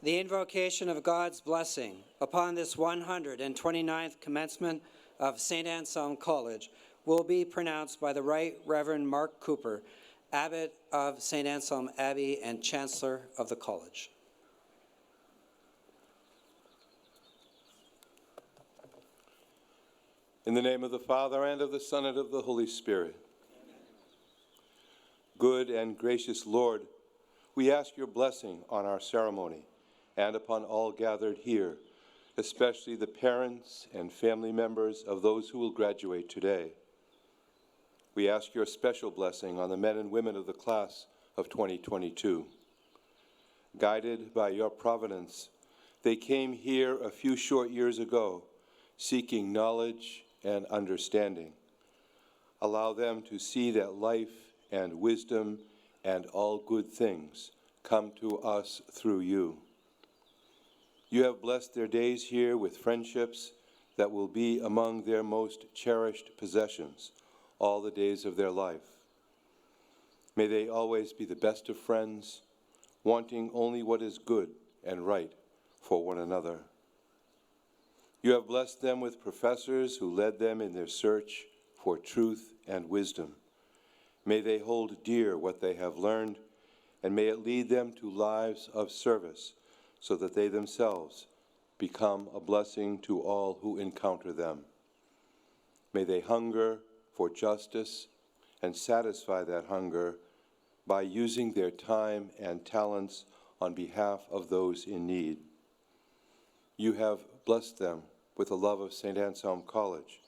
The invocation of God's blessing upon this 129th commencement of St. Anselm College will be pronounced by the Right Reverend Mark Cooper, Abbot of St. Anselm Abbey and Chancellor of the College. In the name of the Father, and of the Son, and of the Holy Spirit. Good and gracious Lord, we ask your blessing on our ceremony and upon all gathered here, especially the parents and family members of those who will graduate today. We ask your special blessing on the men and women of the class of 2022. Guided by your providence, they came here a few short years ago, seeking knowledge and understanding. Allow them to see that life and wisdom and all good things come to us through you. You have blessed their days here with friendships that will be among their most cherished possessions all the days of their life. May they always be the best of friends, wanting only what is good and right for one another. You have blessed them with professors who led them in their search for truth and wisdom. May they hold dear what they have learned, and may it lead them to lives of service, so that they themselves become a blessing to all who encounter them. May they hunger for justice and satisfy that hunger by using their time and talents on behalf of those in need. You have blessed them with the love of St. Anselm College.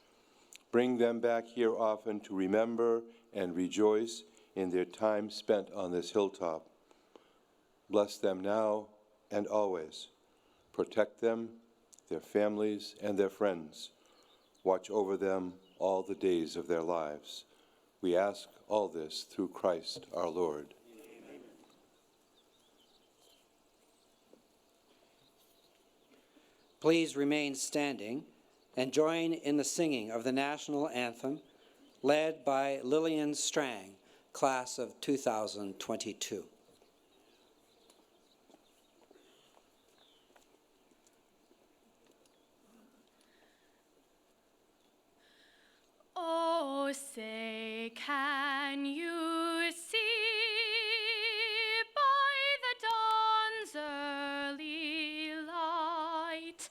Bring them back here often to remember and rejoice in their time spent on this hilltop. Bless them now and always. Protect them, their families, and their friends. Watch over them all the days of their lives. We ask all this through Christ our Lord. Amen. Please remain standing and join in the singing of the national anthem led by Lillian Strang, class of 2022. Oh, say, can you see by the dawn's early light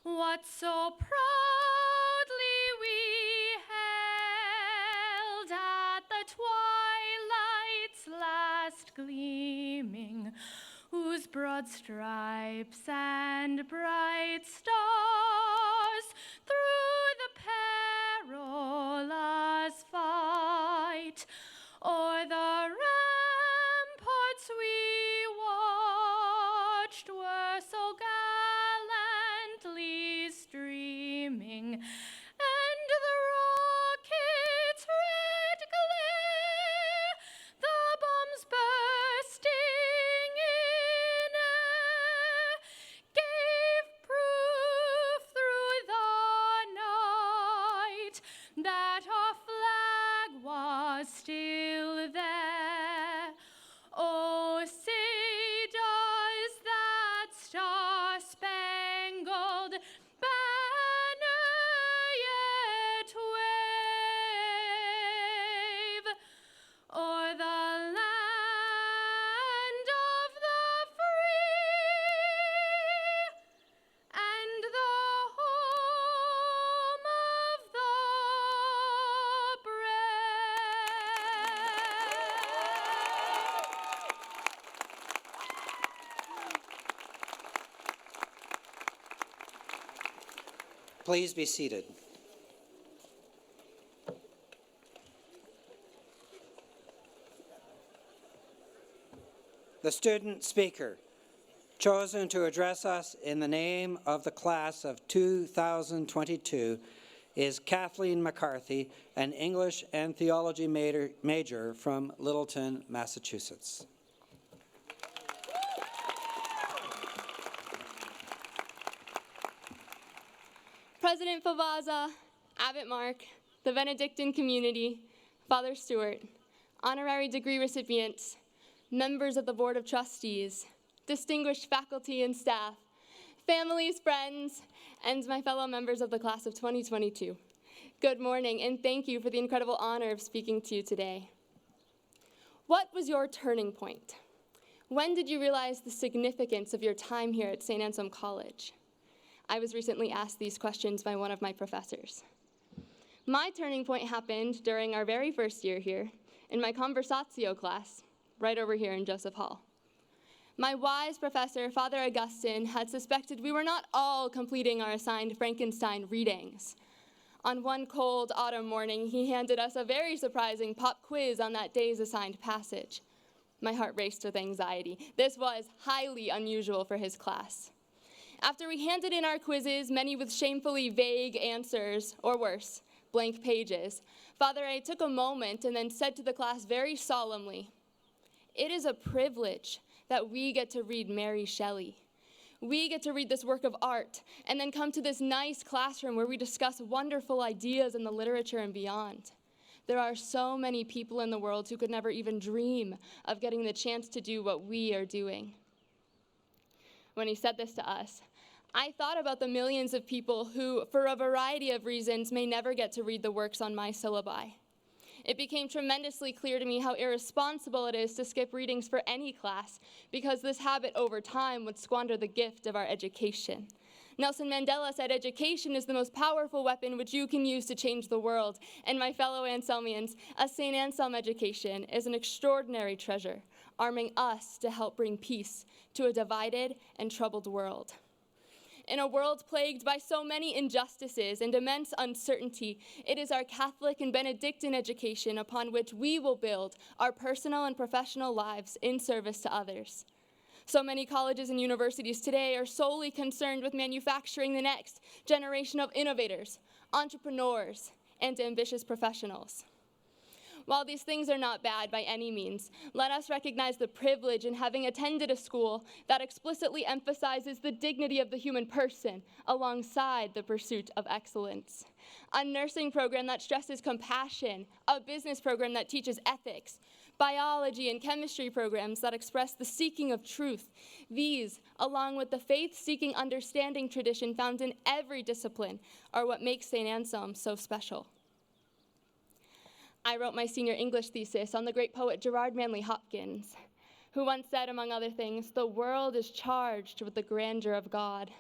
what so proudly we held at the twilight's last gleaming, whose broad stripes and bright stars through the perilous fight o'er the ramparts we watched were so gallantly streaming, and the rocket's red glare, the bombs bursting in air, gave proof through the night that our flag was still there. Oh, say does that star-spangled banner yet wave o'er the land of the free and the home of the brave? Please be seated. The student speaker chosen to address us in the name of the class of 2022 is Kathleen McCarthy, an English and theology major from Littleton, Massachusetts. President Favaza, Abbot Mark, the Benedictine community, Father Stewart, honorary degree recipients, members of the Board of Trustees, distinguished faculty and staff, families, friends, and my fellow members of the class of 2022. Good morning, and thank you for the incredible honor of speaking to you today. What was your turning point? When did you realize the significance of your time here at St. Anselm College? I was recently asked these questions by one of my professors. My turning point happened during our very first year here in my Conversatio class, right over here in Joseph Hall. My wise professor, Father Augustine, had suspected we were not all completing our assigned Frankenstein readings. On one cold autumn morning, he handed us a very surprising pop quiz on that day's assigned passage. My heart raced with anxiety. This was highly unusual for his class. After we handed in our quizzes, many with shamefully vague answers, or worse, blank pages, Father A took a moment and then said to the class very solemnly, "It is a privilege that we get to read Mary Shelley. We get to read this work of art and then come to this nice classroom where we discuss wonderful ideas in the literature and beyond. There are so many people in the world who could never even dream of getting the chance to do what we are doing." When he said this to us, I thought about the millions of people who, for a variety of reasons, may never get to read the works on my syllabi. It became tremendously clear to me how irresponsible it is to skip readings for any class, because this habit over time would squander the gift of our education. Nelson Mandela said education is the most powerful weapon which you can use to change the world. And my fellow Anselmians, a St. Anselm education is an extraordinary treasure, arming us to help bring peace to a divided and troubled world. In a world plagued by so many injustices and immense uncertainty, it is our Catholic and Benedictine education upon which we will build our personal and professional lives in service to others. So many colleges and universities today are solely concerned with manufacturing the next generation of innovators, entrepreneurs, and ambitious professionals. While these things are not bad by any means, let us recognize the privilege in having attended a school that explicitly emphasizes the dignity of the human person alongside the pursuit of excellence. A nursing program that stresses compassion, a business program that teaches ethics, biology and chemistry programs that express the seeking of truth. These, along with the faith-seeking understanding tradition found in every discipline, are what makes St. Anselm so special. I wrote my senior English thesis on the great poet Gerard Manley Hopkins, who once said, among other things, "The world is charged with the grandeur of God."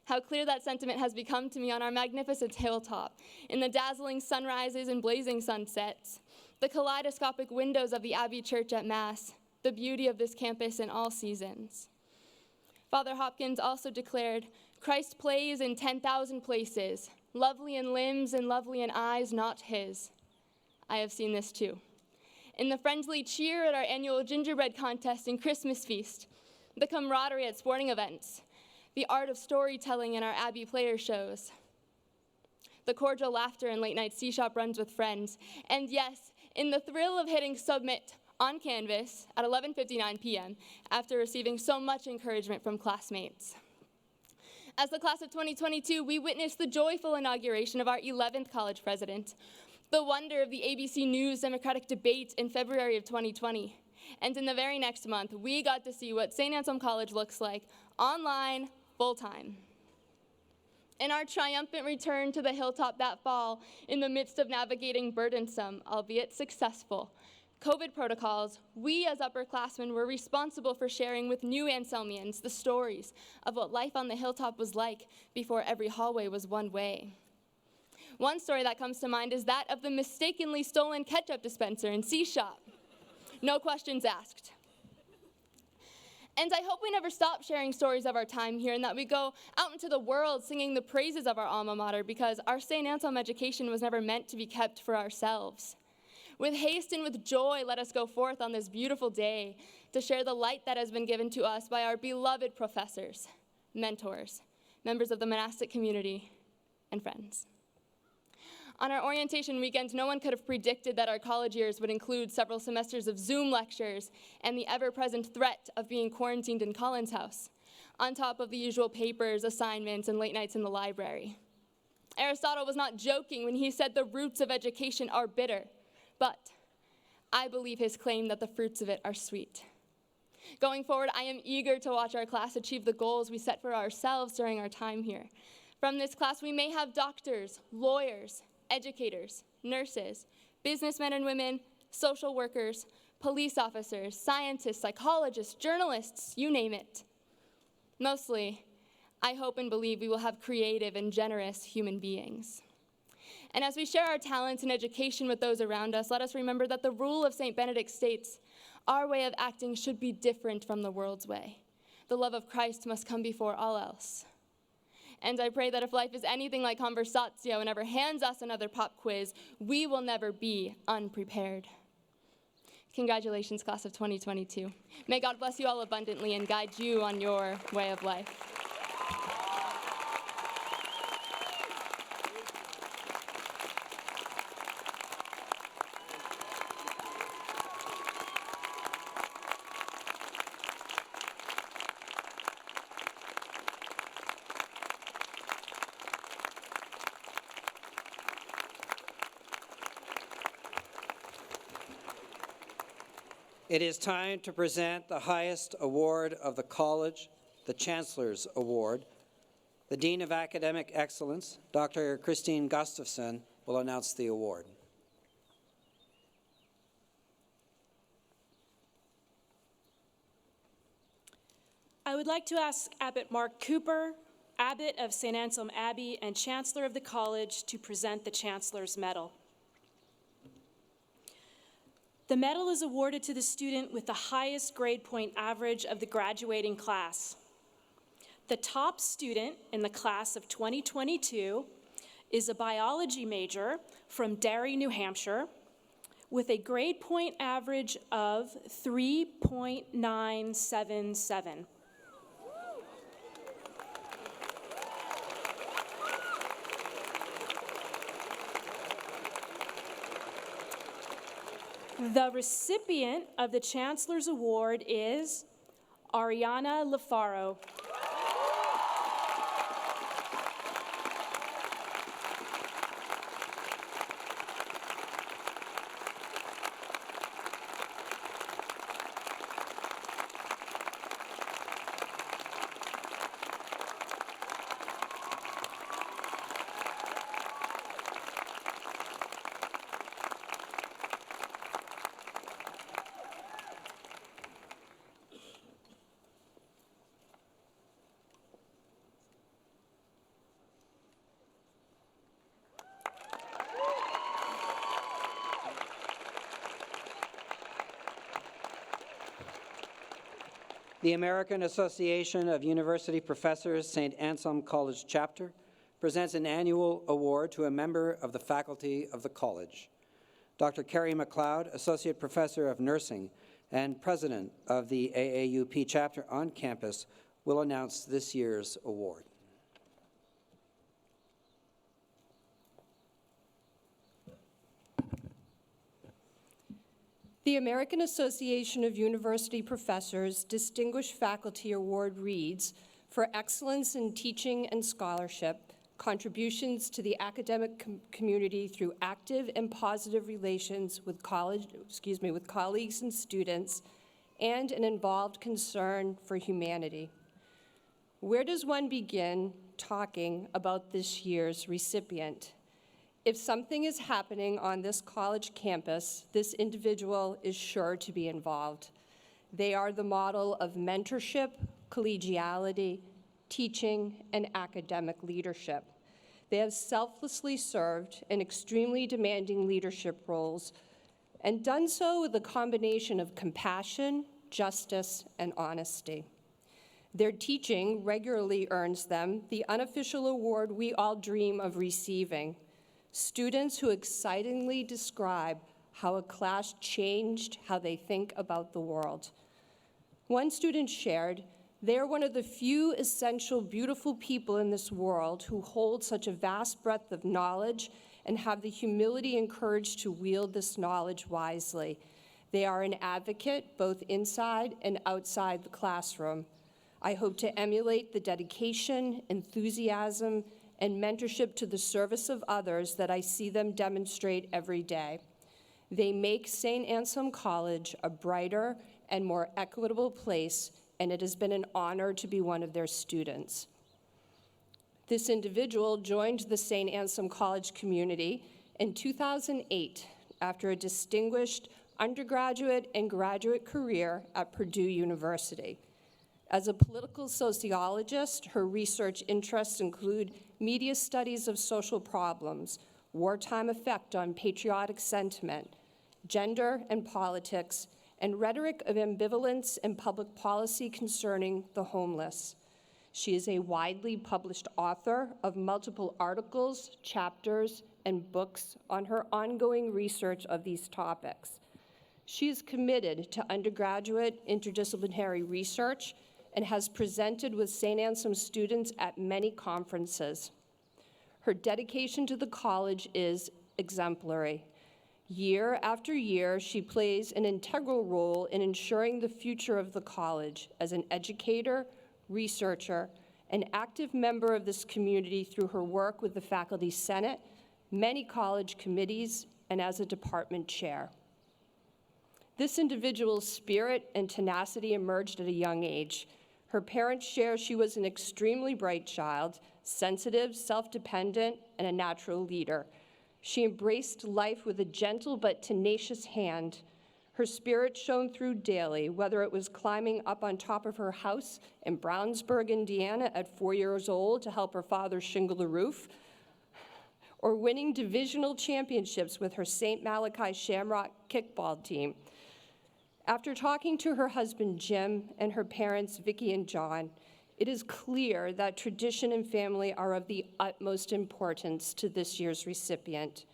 How clear that sentiment has become to me on our magnificent hilltop, in the dazzling sunrises and blazing sunsets, the kaleidoscopic windows of the Abbey Church at Mass, the beauty of this campus in all seasons. Father Hopkins also declared, "Christ plays in 10,000 places, lovely in limbs and lovely in eyes not his." I have seen this too. In the friendly cheer at our annual gingerbread contest and Christmas feast, the camaraderie at sporting events, the art of storytelling in our Abbey player shows, the cordial laughter in late-night C-shop runs with friends, and yes, in the thrill of hitting submit on Canvas at 11:59 p.m. after receiving so much encouragement from classmates. As the class of 2022, we witnessed the joyful inauguration of our 11th college president, the wonder of the ABC News Democratic debate in February of 2020. And in the very next month, we got to see what St. Anselm College looks like online, full-time. In our triumphant return to the hilltop that fall, in the midst of navigating burdensome, albeit successful, COVID protocols, we as upperclassmen were responsible for sharing with new Anselmians the stories of what life on the hilltop was like before every hallway was one way. One story that comes to mind is that of the mistakenly stolen ketchup dispenser in C-Shop. No questions asked. And I hope we never stop sharing stories of our time here and that we go out into the world singing the praises of our alma mater, because our St. Anselm education was never meant to be kept for ourselves. With haste and with joy, let us go forth on this beautiful day to share the light that has been given to us by our beloved professors, mentors, members of the monastic community, and friends. On our orientation weekend, no one could have predicted that our college years would include several semesters of Zoom lectures and the ever-present threat of being quarantined in Collins House, on top of the usual papers, assignments, and late nights in the library. Aristotle was not joking when he said the roots of education are bitter, but I believe his claim that the fruits of it are sweet. Going forward, I am eager to watch our class achieve the goals we set for ourselves during our time here. From this class, we may have doctors, lawyers, educators, nurses, businessmen and women, social workers, police officers, scientists, psychologists, journalists, you name it. Mostly, I hope and believe we will have creative and generous human beings. And as we share our talents and education with those around us, let us remember that the rule of St. Benedict states, our way of acting should be different from the world's way. The love of Christ must come before all else. And I pray that if life is anything like Conversatio and ever hands us another pop quiz, we will never be unprepared. Congratulations, class of 2022. May God bless you all abundantly and guide you on your way of life. It is time to present the highest award of the college, the Chancellor's Award. The Dean of Academic Excellence, Dr. Christine Gustafson, will announce the award. I would like to ask Abbot Mark Cooper, Abbot of St. Anselm Abbey and Chancellor of the College, to present the Chancellor's Medal. The medal is awarded to the student with the highest grade point average of the graduating class. The top student in the class of 2022 is a biology major from Derry, New Hampshire, with a grade point average of 3.977. The recipient of the Chancellor's Award is Ariana Lafaro. The American Association of University Professors St. Anselm College Chapter presents an annual award to a member of the faculty of the college. Dr. Carrie McLeod, Associate Professor of Nursing and President of the AAUP chapter on campus, will announce this year's award. The American Association of University Professors Distinguished Faculty Award reads, for excellence in teaching and scholarship, contributions to the academic community through active and positive relations with with colleagues and students, and an involved concern for humanity. Where does one begin talking about this year's recipient? If something is happening on this college campus, this individual is sure to be involved. They are the model of mentorship, collegiality, teaching, and academic leadership. They have selflessly served in extremely demanding leadership roles and done so with a combination of compassion, justice, and honesty. Their teaching regularly earns them the unofficial award we all dream of receiving: students who excitingly describe how a class changed how they think about the world. One student shared, "They are one of the few essential, beautiful people in this world who hold such a vast breadth of knowledge and have the humility and courage to wield this knowledge wisely. They are an advocate both inside and outside the classroom. I hope to emulate the dedication, enthusiasm, and mentorship to the service of others that I see them demonstrate every day. They make St. Anselm College a brighter and more equitable place, and it has been an honor to be one of their students." This individual joined the St. Anselm College community in 2008 after a distinguished undergraduate and graduate career at Purdue University. As a political sociologist, her research interests include media studies of social problems, wartime effect on patriotic sentiment, gender and politics, and rhetoric of ambivalence and public policy concerning the homeless. She is a widely published author of multiple articles, chapters, and books on her ongoing research of these topics. She is committed to undergraduate interdisciplinary research and has presented with St. Anselm students at many conferences. Her dedication to the college is exemplary. Year after year, she plays an integral role in ensuring the future of the college as an educator, researcher, an active member of this community through her work with the Faculty Senate, many college committees, and as a department chair. This individual's spirit and tenacity emerged at a young age. Her parents share she was an extremely bright child, sensitive, self-dependent, and a natural leader. She embraced life with a gentle but tenacious hand. Her spirit shone through daily, whether it was climbing up on top of her house in Brownsburg, Indiana at 4 years old to help her father shingle the roof, or winning divisional championships with her St. Malachi Shamrock kickball team. After talking to her husband, Jim, and her parents, Vicki and John, it is clear that tradition and family are of the utmost importance to this year's recipient.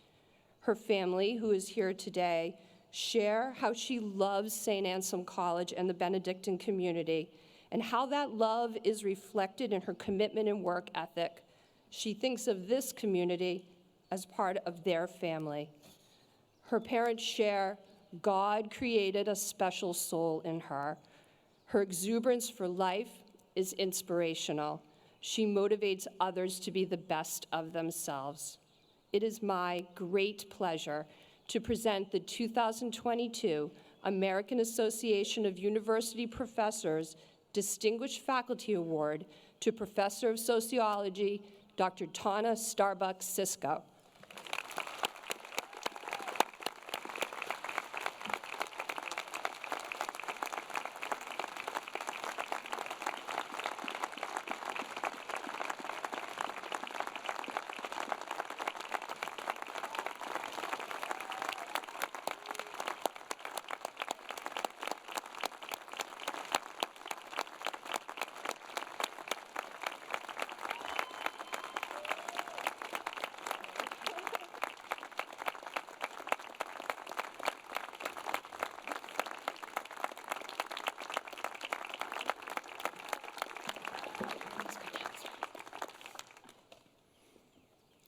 Her family, who is here today, share how she loves St. Anselm College and the Benedictine community, and how that love is reflected in her commitment and work ethic. She thinks of this community as part of their family. Her parents share God created a special soul in her. Her exuberance for life is inspirational. She motivates others to be the best of themselves. It is my great pleasure to present the 2022 American Association of University Professors Distinguished Faculty Award to Professor of Sociology, Dr. Tana Starbuck-Sisko.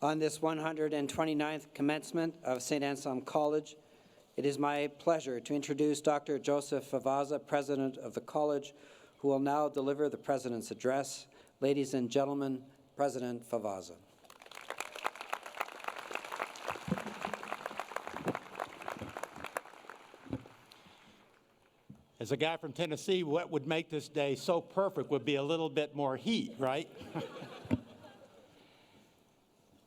On this 129th commencement of St. Anselm College, it is my pleasure to introduce Dr. Joseph Favaza, President of the College, who will now deliver the President's address. Ladies and gentlemen, President Favaza. As a guy from Tennessee, what would make this day so perfect would be a little bit more heat, right?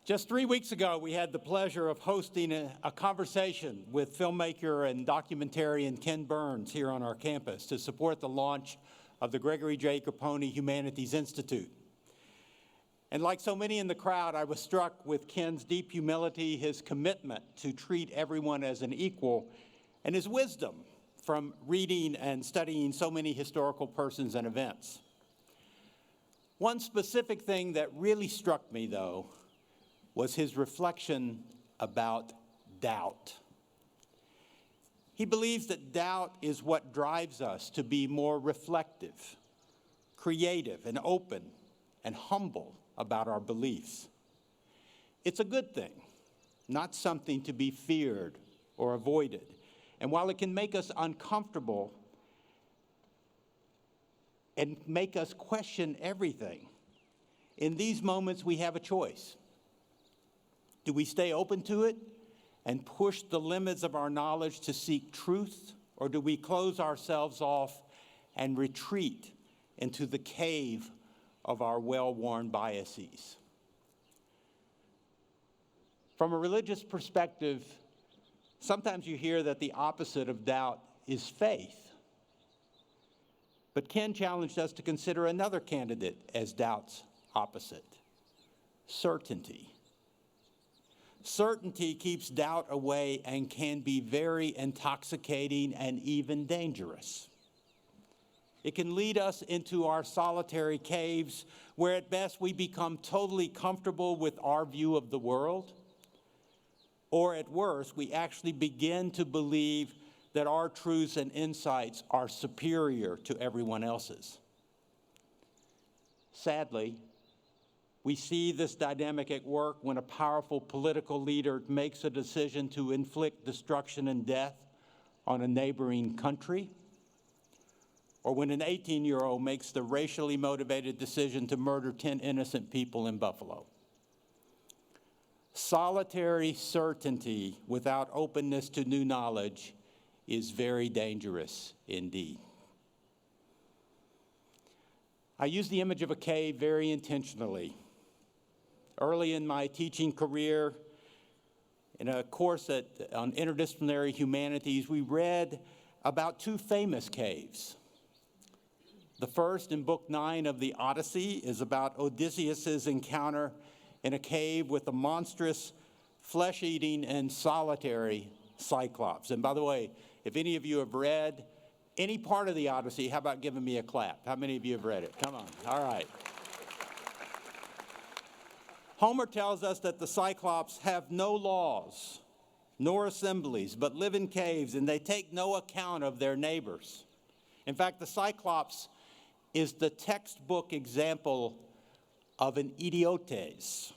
Just 3 weeks ago, we had the pleasure of hosting a conversation with filmmaker and documentarian Ken Burns here on our campus to support the launch of the Gregory J. Capone Humanities Institute. And like so many in the crowd, I was struck with Ken's deep humility, his commitment to treat everyone as an equal, and his wisdom from reading and studying so many historical persons and events. One specific thing that really struck me, though, was his reflection about doubt. He believes that doubt is what drives us to be more reflective, creative, and open, and humble about our beliefs. It's a good thing, not something to be feared or avoided. And while it can make us uncomfortable and make us question everything, in these moments we have a choice. Do we stay open to it and push the limits of our knowledge to seek truth, or do we close ourselves off and retreat into the cave of our well-worn biases? From a religious perspective, sometimes you hear that the opposite of doubt is faith. But Ken challenged us to consider another candidate as doubt's opposite: certainty. Certainty keeps doubt away and can be very intoxicating and even dangerous. It can lead us into our solitary caves where at best we become totally comfortable with our view of the world, or at worst, we actually begin to believe that our truths and insights are superior to everyone else's. Sadly, we see this dynamic at work when a powerful political leader makes a decision to inflict destruction and death on a neighboring country, or when an 18-year-old makes the racially motivated decision to murder 10 innocent people in Buffalo. Solitary certainty without openness to new knowledge is very dangerous indeed. I use the image of a cave very intentionally. Early in my teaching career, in a course on interdisciplinary humanities, we read about two famous caves. The first, in Book 9 of the Odyssey, is about Odysseus' encounter in a cave with a monstrous, flesh-eating, and solitary Cyclops. And by the way, if any of you have read any part of the Odyssey, how about giving me a clap? How many of you have read it? Come on. All right. Homer tells us that the Cyclops have no laws nor assemblies, but live in caves, and they take no account of their neighbors. In fact, the Cyclops is the textbook example of an idiotes,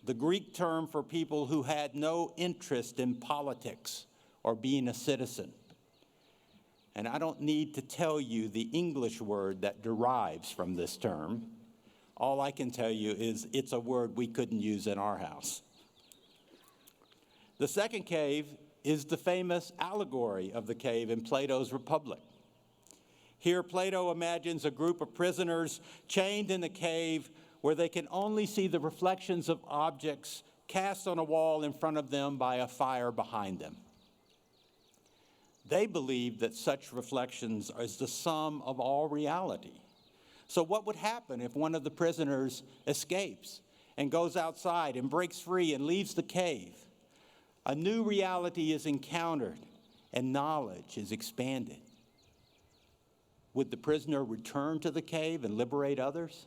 the Greek term for people who had no interest in politics or being a citizen. And I don't need to tell you the English word that derives from this term. All I can tell you is it's a word we couldn't use in our house. The second cave is the famous allegory of the cave in Plato's Republic. Here, Plato imagines a group of prisoners chained in a cave where they can only see the reflections of objects cast on a wall in front of them by a fire behind them. They believe that such reflections is the sum of all reality. So what would happen if one of the prisoners escapes and goes outside and breaks free and leaves the cave? A new reality is encountered and knowledge is expanded. Would the prisoner return to the cave and liberate others?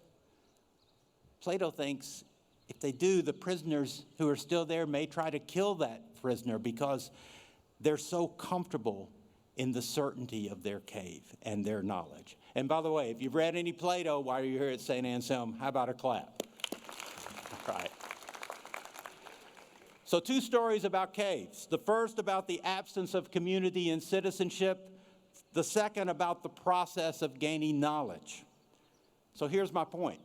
Plato thinks if they do, the prisoners who are still there may try to kill that prisoner because they're so comfortable in the certainty of their cave and their knowledge. And by the way, if you've read any Plato while you're here at St. Anselm, how about a clap? All right. So 2 stories about caves. The first about the absence of community and citizenship. The second about the process of gaining knowledge. So here's my point.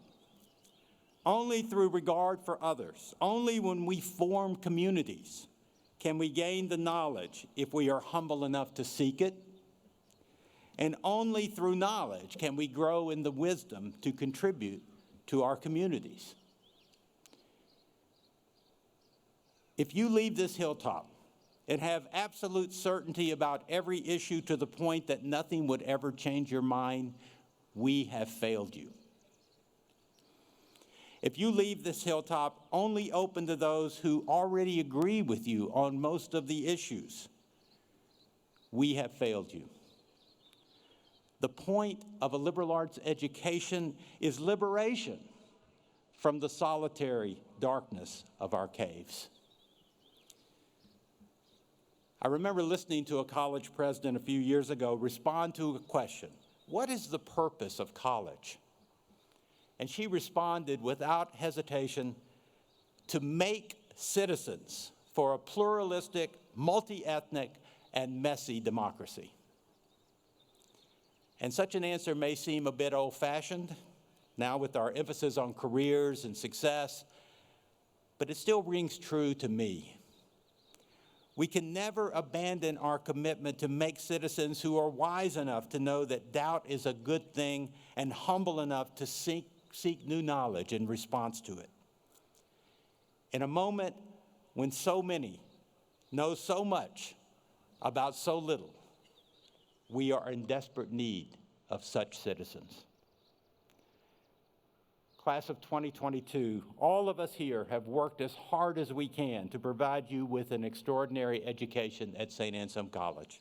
Only through regard for others, only when we form communities, can we gain the knowledge if we are humble enough to seek it. And only through knowledge can we grow in the wisdom to contribute to our communities. If you leave this hilltop and have absolute certainty about every issue to the point that nothing would ever change your mind, we have failed you. If you leave this hilltop only open to those who already agree with you on most of the issues, we have failed you. The point of a liberal arts education is liberation from the solitary darkness of our caves. I remember listening to a college president a few years ago respond to a question, what is the purpose of college? And she responded without hesitation, to make citizens for a pluralistic, multi-ethnic, and messy democracy. And such an answer may seem a bit old-fashioned, now with our emphasis on careers and success, but it still rings true to me. We can never abandon our commitment to make citizens who are wise enough to know that doubt is a good thing and humble enough to seek new knowledge in response to it. In a moment when so many know so much about so little, we are in desperate need of such citizens. Class of 2022, all of us here have worked as hard as we can to provide you with an extraordinary education at St. Anselm College.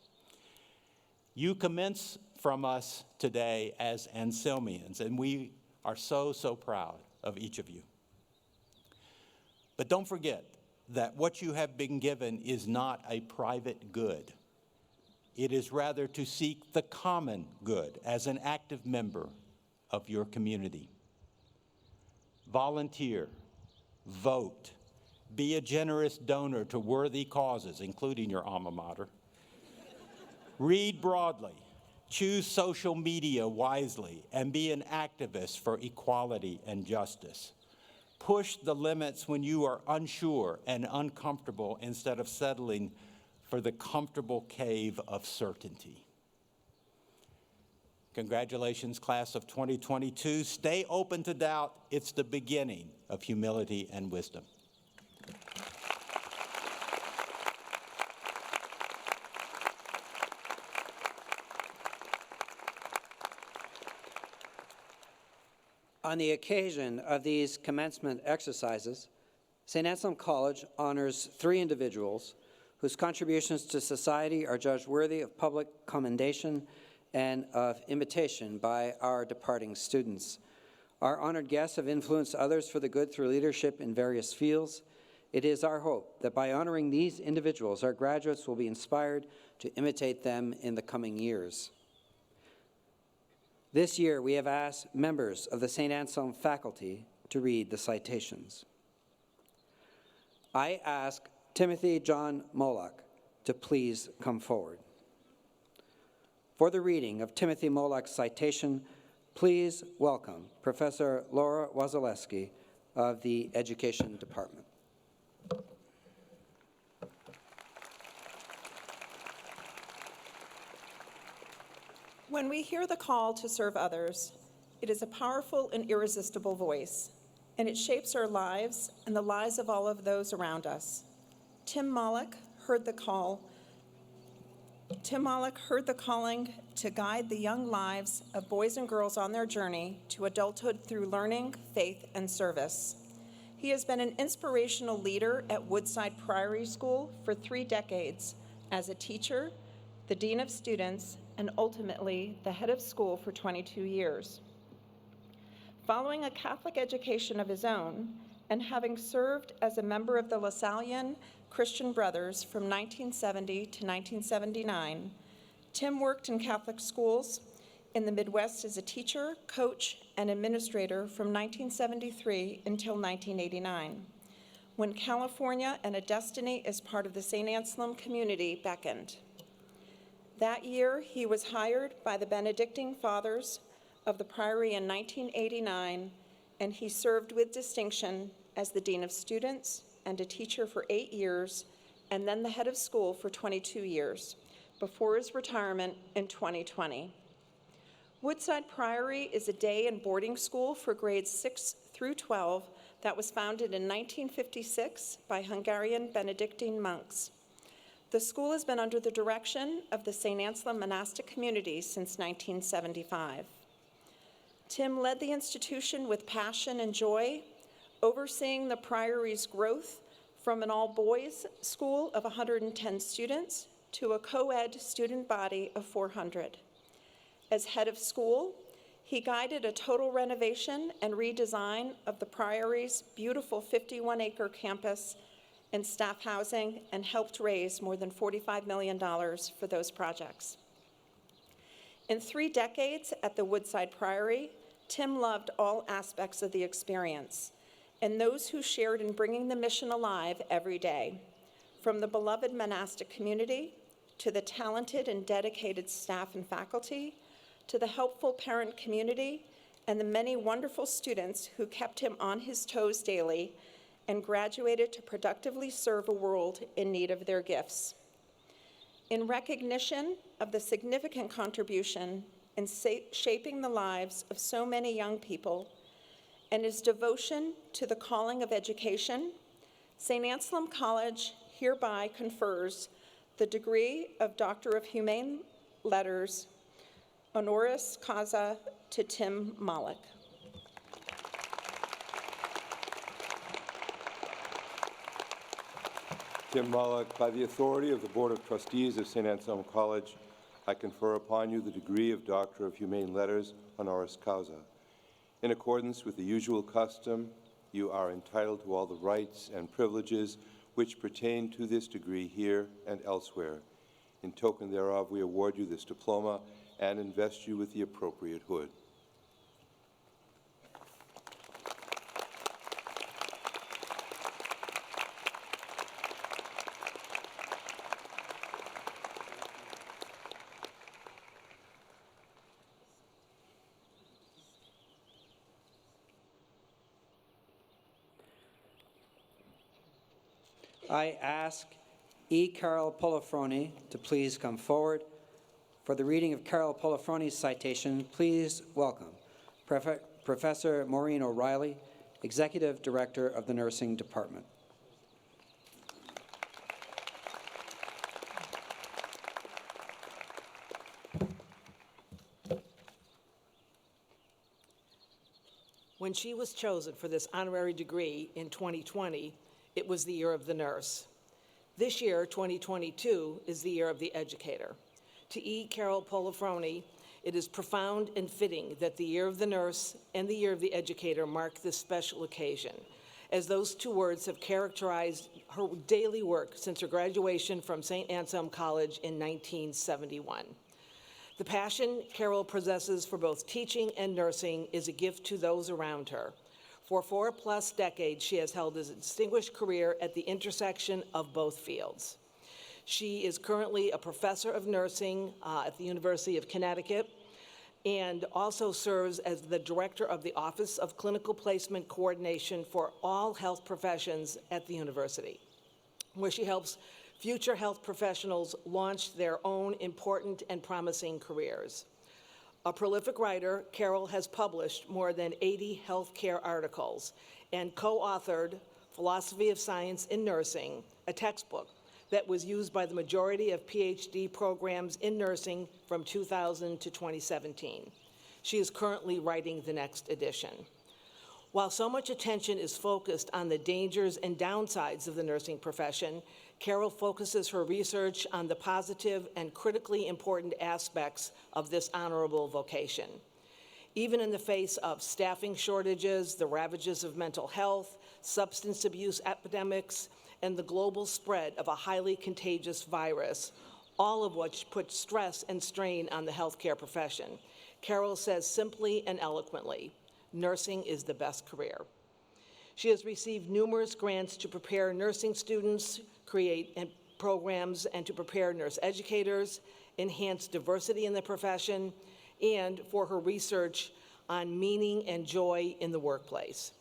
You commence from us today as Anselmians, and we are so proud of each of you. But don't forget that what you have been given is not a private good. It is rather to seek the common good as an active member of your community. Volunteer, vote, be a generous donor to worthy causes, including your alma mater. Read broadly, choose social media wisely, and be an activist for equality and justice. Push the limits when you are unsure and uncomfortable instead of settling for the comfortable cave of certainty. Congratulations, class of 2022. Stay open to doubt. It's the beginning of humility and wisdom. On the occasion of these commencement exercises, St. Anselm College honors 3 individuals whose contributions to society are judged worthy of public commendation and of imitation by our departing students. Our honored guests have influenced others for the good through leadership in various fields. It is our hope that by honoring these individuals, our graduates will be inspired to imitate them in the coming years. This year, we have asked members of the St. Anselm faculty to read the citations. I ask Timothy John Moloch to please come forward. For the reading of Timothy Moloch's citation, please welcome Professor Laura Wazaleski of the Education Department. When we hear the call to serve others, it is a powerful and irresistible voice, and it shapes our lives and the lives of all of those around us. Tim Moloch heard the calling to guide the young lives of boys and girls on their journey to adulthood through learning, faith, and service. He has been an inspirational leader at Woodside Priory School for 3 decades as a teacher, the dean of students, and ultimately the head of school for 22 years. Following a Catholic education of his own and having served as a member of the LaSallian Christian Brothers from 1970 to 1979, Tim worked in Catholic schools in the Midwest as a teacher, coach, and administrator from 1973 until 1989, when California and a destiny as part of the St. Anselm community beckoned. That year, he was hired by the Benedictine Fathers of the Priory in 1989, and he served with distinction as the Dean of Students and a teacher for 8 years, and then the head of school for 22 years, before his retirement in 2020. Woodside Priory is a day and boarding school for grades 6 through 12 that was founded in 1956 by Hungarian Benedictine monks. The school has been under the direction of the St. Anselm monastic community since 1975. Tim led the institution with passion and joy, overseeing the Priory's growth from an all-boys school of 110 students to a co-ed student body of 400. As head of school, he guided a total renovation and redesign of the Priory's beautiful 51-acre campus and staff housing, and helped raise more than $45 million for those projects. In 3 decades at the Woodside Priory, Tim loved all aspects of the experience and those who shared in bringing the mission alive every day, from the beloved monastic community to the talented and dedicated staff and faculty, to the helpful parent community and the many wonderful students who kept him on his toes daily and graduated to productively serve a world in need of their gifts. In recognition of the significant contribution in shaping the lives of so many young people and his devotion to the calling of education, St. Anselm College hereby confers the degree of Doctor of Humane Letters, honoris causa, to Tim Malik. Tim Malik, by the authority of the Board of Trustees of St. Anselm College, I confer upon you the degree of Doctor of Humane Letters, honoris causa. In accordance with the usual custom, you are entitled to all the rights and privileges which pertain to this degree here and elsewhere. In token thereof, we award you this diploma and invest you with the appropriate hood. I ask E. Carol Polifroni to please come forward. For the reading of Carol Polifroni's citation, please welcome Professor Maureen O'Reilly, Executive Director of the Nursing Department. When she was chosen for this honorary degree in 2020, it was the year of the nurse. This year, 2022, is the year of the educator. To E. Carol Polifroni, it is profound and fitting that the year of the nurse and the year of the educator mark this special occasion, as those 2 words have characterized her daily work since her graduation from St. Anselm College in 1971. The passion Carol possesses for both teaching and nursing is a gift to those around her. For 4+ decades, she has held a distinguished career at the intersection of both fields. She is currently a professor of nursing at the University of Connecticut and also serves as the director of the Office of Clinical Placement Coordination for all health professions at the university, where she helps future health professionals launch their own important and promising careers. A prolific writer, Carol has published more than 80 healthcare articles and co-authored Philosophy of Science in Nursing, a textbook that was used by the majority of PhD programs in nursing from 2000 to 2017. She is currently writing the next edition. While so much attention is focused on the dangers and downsides of the nursing profession, Carol focuses her research on the positive and critically important aspects of this honorable vocation. Even in the face of staffing shortages, the ravages of mental health, substance abuse epidemics, and the global spread of a highly contagious virus, all of which put stress and strain on the healthcare profession, Carol says simply and eloquently, nursing is the best career. She has received numerous grants to prepare nursing students, create programs, and to prepare nurse educators, enhance diversity in the profession, and for her research on meaning and joy in the workplace.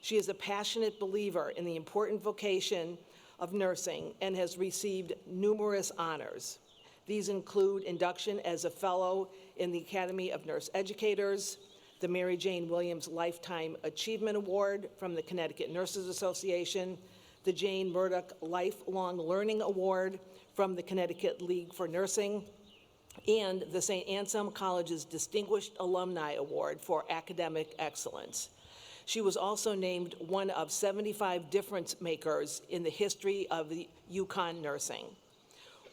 She is a passionate believer in the important vocation of nursing and has received numerous honors. These include induction as a fellow in the Academy of Nurse Educators, the Mary Jane Williams Lifetime Achievement Award from the Connecticut Nurses Association, the Jane Murdoch Lifelong Learning Award from the Connecticut League for Nursing, and the St. Anselm College's Distinguished Alumni Award for Academic Excellence. She was also named one of 75 difference makers in the history of the UConn nursing.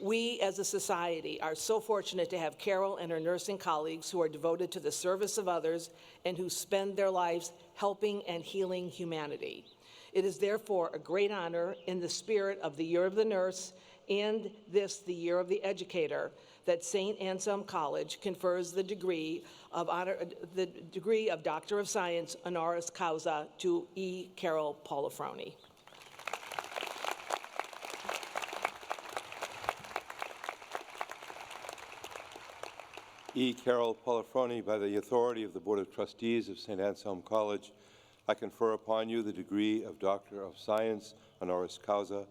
We, as a society, are so fortunate to have Carol and her nursing colleagues who are devoted to the service of others and who spend their lives helping and healing humanity. It is therefore a great honor, in the spirit of the Year of the Nurse and this, the Year of the Educator, that St. Anselm College confers the degree of Doctor of Science honoris causa to E. Carol Polifroni. E. Carol Polifroni, by the authority of the Board of Trustees of St. Anselm College, I confer upon you the degree of Doctor of Science honoris causa.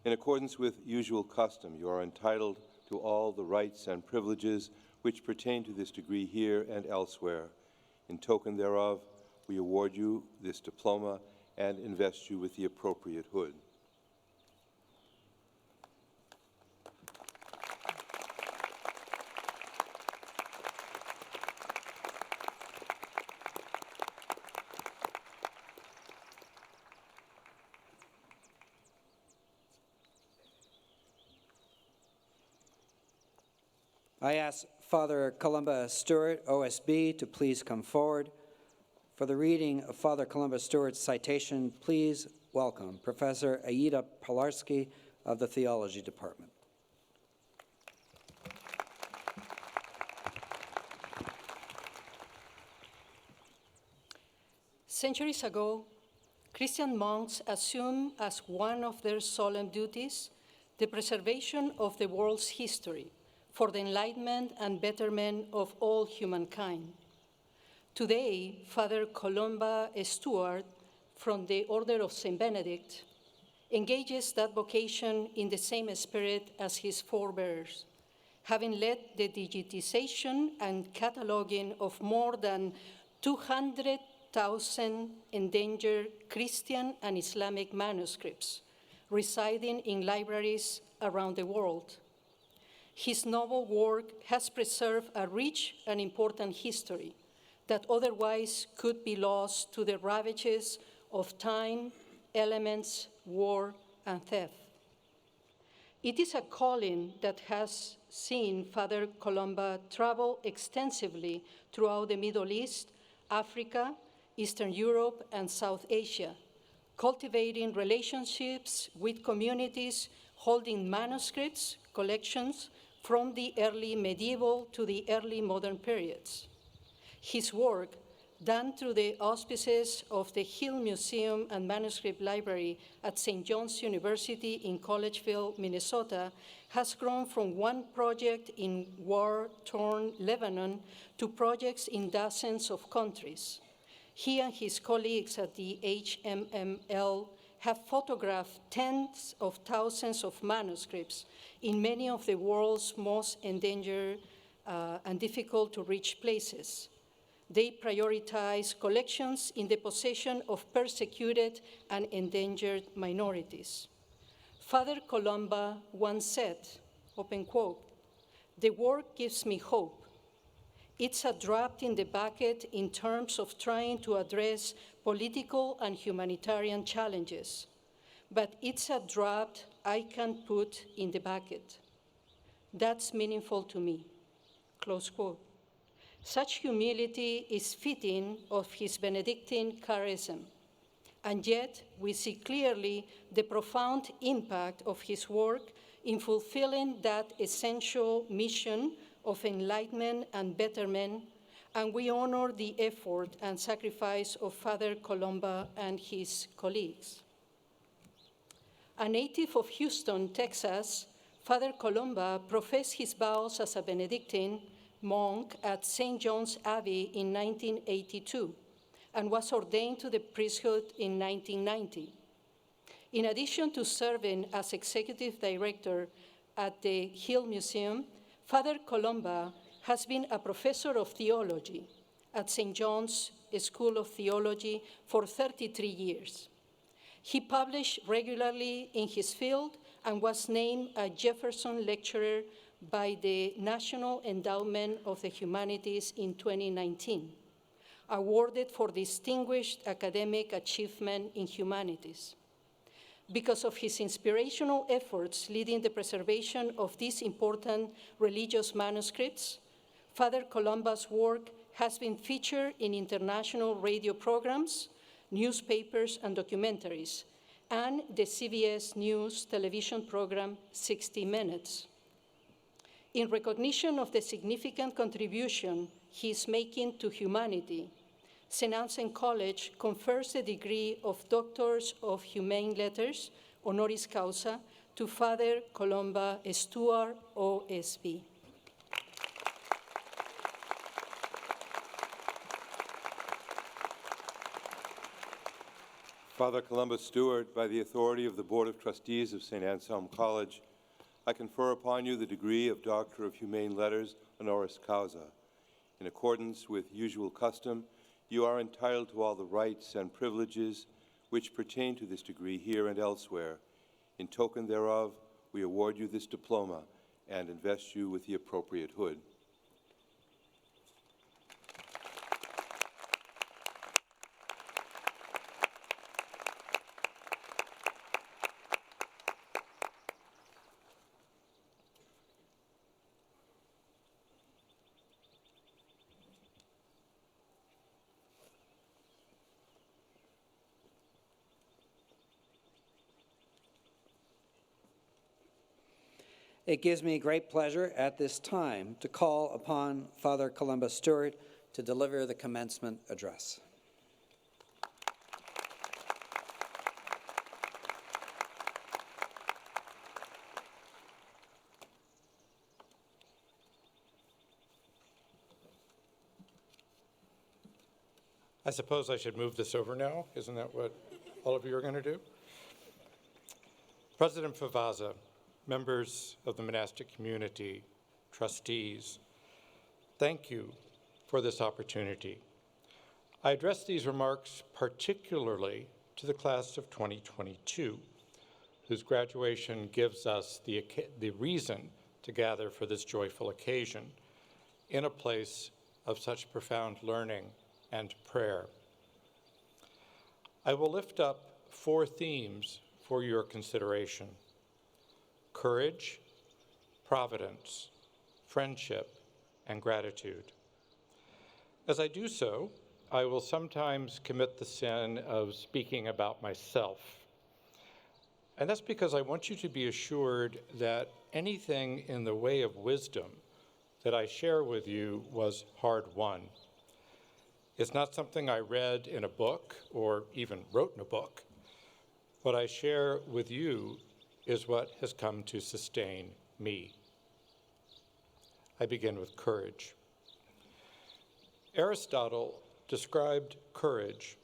In accordance with usual custom, you are entitled to all the rights and privileges which pertain to this degree here and elsewhere. In token thereof, we award you this diploma and invest you with the appropriate hood. I ask Father Columba Stewart, OSB, to please come forward. For the reading of Father Columba Stewart's citation, please welcome Professor Aida Pilarski of the Theology Department. Centuries ago, Christian monks assumed as one of their solemn duties the preservation of the world's history for the enlightenment and betterment of all humankind. Today, Father Columba Stewart, from the Order of St. Benedict, engages that vocation in the same spirit as his forebears, having led the digitization and cataloging of more than 200,000 endangered Christian and Islamic manuscripts residing in libraries around the world. His noble work has preserved a rich and important history that otherwise could be lost to the ravages of time, elements, war, and theft. It is a calling that has seen Father Columba travel extensively throughout the Middle East, Africa, Eastern Europe, and South Asia, cultivating relationships with communities holding manuscripts, collections from the early medieval to the early modern periods. His work, done through the auspices of the Hill Museum and Manuscript Library at St. John's University in Collegeville, Minnesota, has grown from one project in war-torn Lebanon to projects in dozens of countries. He and his colleagues at the HMML have photographed tens of thousands of manuscripts in many of the world's most endangered and difficult to reach places. They prioritize collections in the possession of persecuted and endangered minorities. Father Columba once said, open quote, "The work gives me hope. It's a drop in the bucket in terms of trying to address political and humanitarian challenges, but it's a drop I can put in the bucket. That's meaningful to me," close quote. Such humility is fitting of his Benedictine charism, and yet we see clearly the profound impact of his work in fulfilling that essential mission of enlightenment and betterment, and we honor the effort and sacrifice of Father Columba and his colleagues. A native of Houston, Texas, Father Columba professed his vows as a Benedictine monk at St. John's Abbey in 1982 and was ordained to the priesthood in 1990. In addition to serving as executive director at the Hill Museum, Father Columba has been a professor of theology at St. John's School of Theology for 33 years. He published regularly in his field and was named a Jefferson Lecturer by the National Endowment of the Humanities in 2019, awarded for distinguished academic achievement in humanities. Because of his inspirational efforts leading the preservation of these important religious manuscripts, Father Columba's work has been featured in international radio programs, newspapers, and documentaries, and the CBS News television program 60 Minutes. In recognition of the significant contribution he is making to humanity, St. Anselm College confers the degree of Doctors of Humane Letters, honoris causa, to Father Columba Stewart, OSB. Father Columba Stewart, by the authority of the Board of Trustees of St. Anselm College, I confer upon you the degree of Doctor of Humane Letters, honoris causa. In accordance with usual custom, you are entitled to all the rights and privileges which pertain to this degree here and elsewhere. In token thereof, we award you this diploma and invest you with the appropriate hood. It gives me great pleasure at this time to call upon Father Columba Stewart to deliver the commencement address. I suppose I should move this over now. Isn't that what all of you are going to do? President Favazza, members of the monastic community, trustees, thank you for this opportunity. I address these remarks particularly to the class of 2022, whose graduation gives us the reason to gather for this joyful occasion in a place of such profound learning and prayer. I will lift up 4 themes for your consideration: courage, providence, friendship, and gratitude. As I do so, I will sometimes commit the sin of speaking about myself. And that's because I want you to be assured that anything in the way of wisdom that I share with you was hard-won. It's not something I read in a book or even wrote in a book. What I share with you is what has come to sustain me. I begin with courage. Aristotle described courage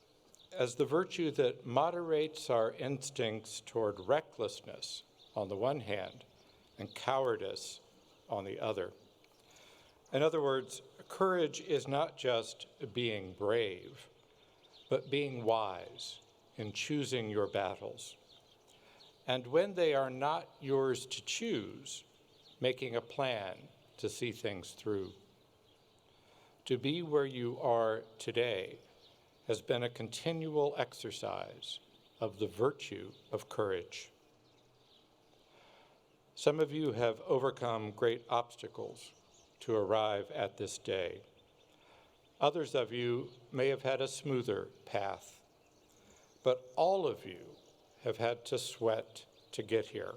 as the virtue that moderates our instincts toward recklessness on the one hand and cowardice on the other. In other words, courage is not just being brave, but being wise in choosing your battles. And when they are not yours to choose, making a plan to see things through. To be where you are today has been a continual exercise of the virtue of courage. Some of you have overcome great obstacles to arrive at this day. Others of you may have had a smoother path, but all of you have had to sweat to get here.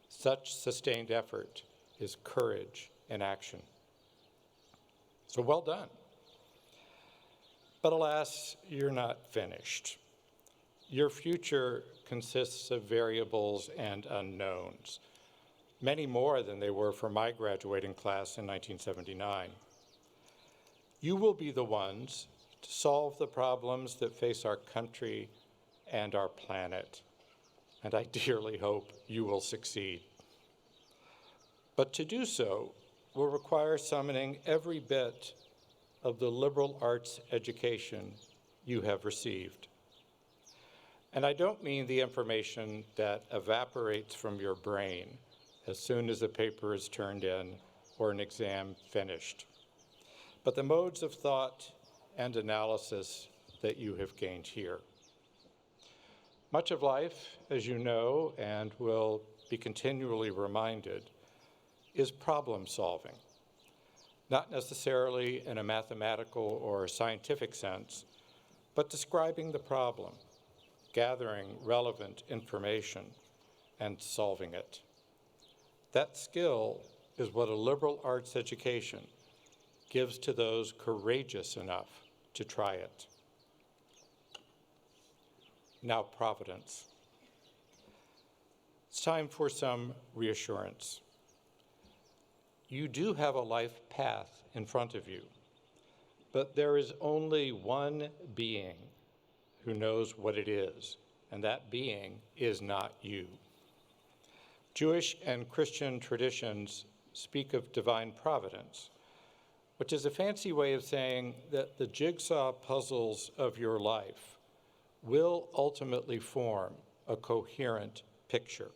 Such sustained effort is courage in action. So well done. But alas, you're not finished. Your future consists of variables and unknowns, many more than they were for my graduating class in 1979. You will be the ones to solve the problems that face our country and our planet, and I dearly hope you will succeed. But to do so will require summoning every bit of the liberal arts education you have received. And I don't mean the information that evaporates from your brain as soon as a paper is turned in or an exam finished, but the modes of thought and analysis that you have gained here. Much of life, as you know and will be continually reminded, is problem solving. Not necessarily in a mathematical or scientific sense, but describing the problem, gathering relevant information, and solving it. That skill is what a liberal arts education gives to those courageous enough to try it. Now, Providence. It's time for some reassurance. You do have a life path in front of you, but there is only one being who knows what it is, and that being is not you. Jewish and Christian traditions speak of divine providence, which is a fancy way of saying that the jigsaw puzzles of your life will ultimately form a coherent picture.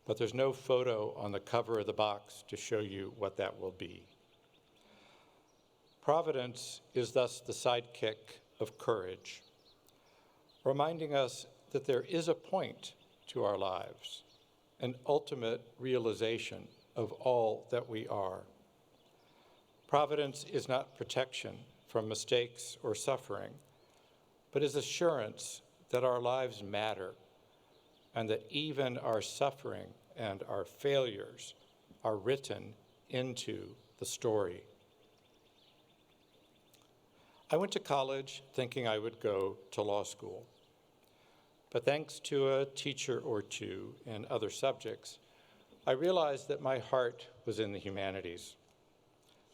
But there's no photo on the cover of the box to show you what that will be. Providence is thus the sidekick of courage, reminding us that there is a point to our lives, an ultimate realization of all that we are. Providence is not protection from mistakes or suffering, but is assurance that our lives matter and that even our suffering and our failures are written into the story. I went to college thinking I would go to law school, but thanks to a teacher or two in other subjects, I realized that my heart was in the humanities.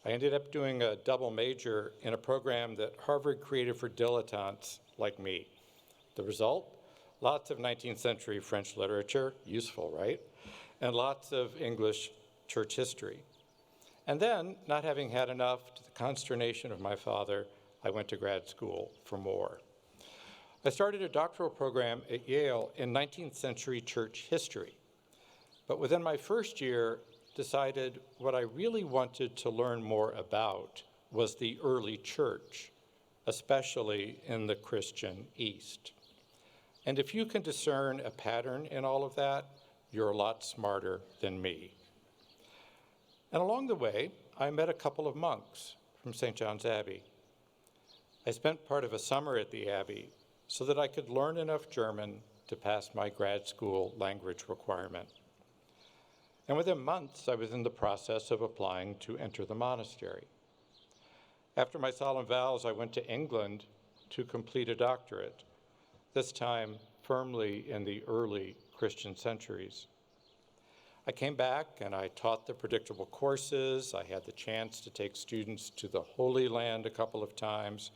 I ended up doing a double major in a program that Harvard created for dilettantes like me. The result? Lots of 19th century French literature, useful, right? And lots of English church history. And then, not having had enough, to the consternation of my father, I went to grad school for more. I started a doctoral program at Yale in 19th century church history. But within my first year, decided what I really wanted to learn more about was the early church, especially in the Christian East. And if you can discern a pattern in all of that, you're a lot smarter than me. And along the way, I met a couple of monks from St. John's Abbey. I spent part of a summer at the Abbey so that I could learn enough German to pass my grad school language requirement. And within months, I was in the process of applying to enter the monastery. After my solemn vows, I went to England to complete a doctorate, this time firmly in the early Christian centuries. I came back and I taught the predictable courses. I had the chance to take students to the Holy Land a couple of times.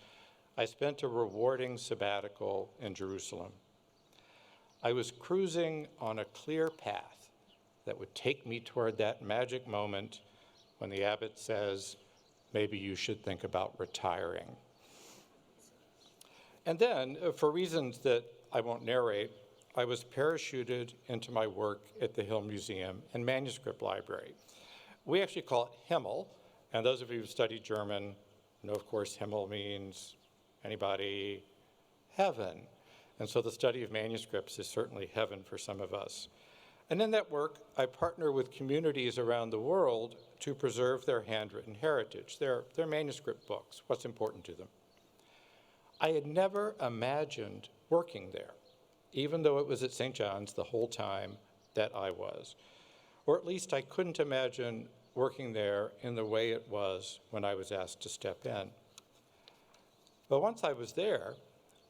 I spent a rewarding sabbatical in Jerusalem. I was cruising on a clear path that would take me toward that magic moment when the abbot says, maybe you should think about retiring. And then, for reasons that I won't narrate, I was parachuted into my work at the Hill Museum and Manuscript Library. We actually call it Himmel, and those of you who study German know, of course, Himmel means anybody? Heaven. And so the study of manuscripts is certainly heaven for some of us. And in that work, I partner with communities around the world to preserve their handwritten heritage, their manuscript books, what's important to them. I had never imagined working there, even though it was at St. John's the whole time that I was. Or at least I couldn't imagine working there in the way it was when I was asked to step in. But once I was there,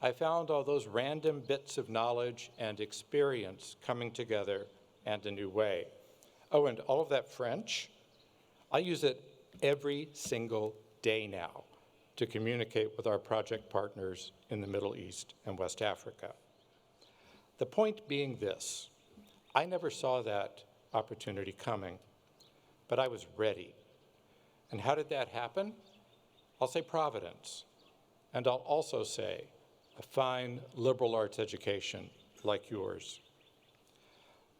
I found all those random bits of knowledge and experience coming together and a new way. Oh, and all of that French, I use it every single day now to communicate with our project partners in the Middle East and West Africa. The point being this, I never saw that opportunity coming, but I was ready. And how did that happen? I'll say providence, and I'll also say a fine liberal arts education like yours.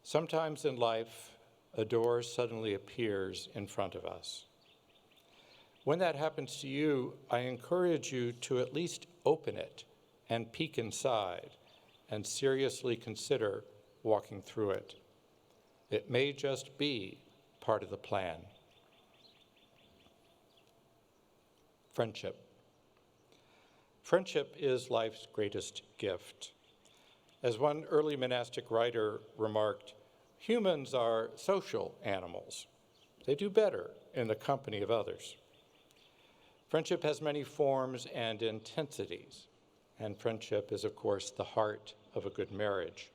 Sometimes in life, a door suddenly appears in front of us. When that happens to you, I encourage you to at least open it and peek inside and seriously consider walking through it. It may just be part of the plan. Friendship. Friendship is life's greatest gift. As one early monastic writer remarked, humans are social animals. They do better in the company of others. Friendship has many forms and intensities, and friendship is, of course, the heart of a good marriage.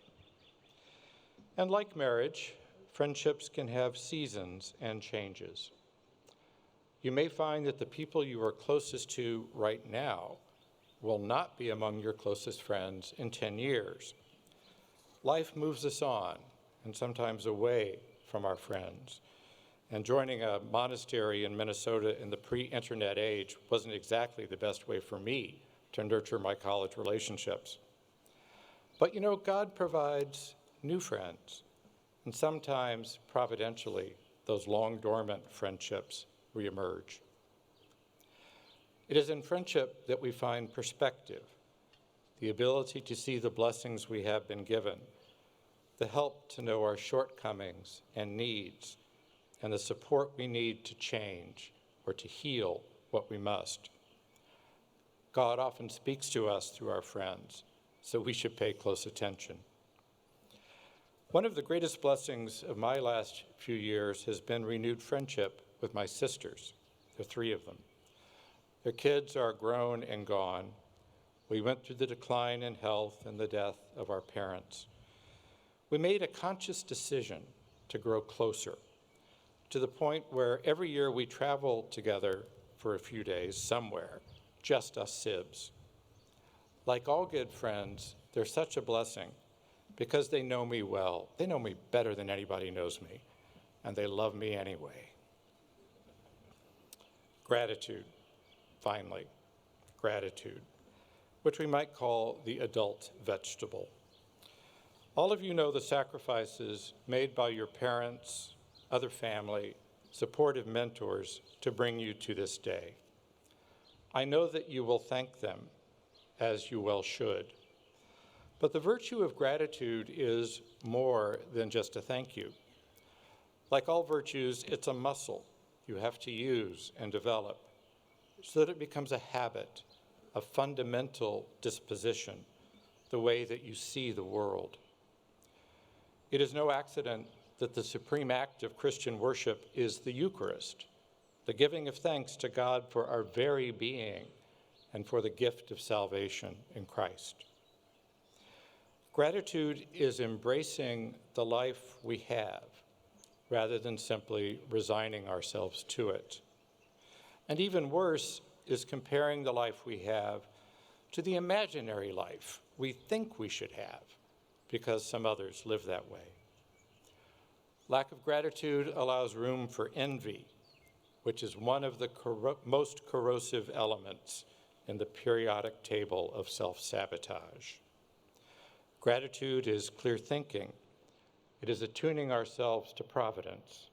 And like marriage, friendships can have seasons and changes. You may find that the people you are closest to right now will not be among your closest friends in 10 years. Life moves us on, and sometimes away from our friends. And joining a monastery in Minnesota in the pre-internet age wasn't exactly the best way for me to nurture my college relationships. But you know, God provides new friends, and sometimes, providentially, those long dormant friendships reemerge. It is in friendship that we find perspective, the ability to see the blessings we have been given, the help to know our shortcomings and needs, and the support we need to change or to heal what we must. God often speaks to us through our friends, so we should pay close attention. One of the greatest blessings of my last few years has been renewed friendship with my sisters. There are 3 of them. Their kids are grown and gone. We went through the decline in health and the death of our parents. We made a conscious decision to grow closer, to the point where every year we travel together for a few days somewhere, just us sibs. Like all good friends, they're such a blessing because they know me well. They know me better than anybody knows me, and they love me anyway. Gratitude, finally, gratitude, which we might call the adult vegetable. All of you know the sacrifices made by your parents, other family, supportive mentors to bring you to this day. I know that you will thank them, as you well should. But the virtue of gratitude is more than just a thank you. Like all virtues, it's a muscle you have to use and develop so that it becomes a habit, a fundamental disposition, the way that you see the world. It is no accident that the supreme act of Christian worship is the Eucharist, the giving of thanks to God for our very being and for the gift of salvation in Christ. Gratitude is embracing the life we have rather than simply resigning ourselves to it. And even worse is comparing the life we have to the imaginary life we think we should have because some others live that way. Lack of gratitude allows room for envy, which is one of the most corrosive elements in the periodic table of self-sabotage. Gratitude is clear thinking. It is attuning ourselves to providence.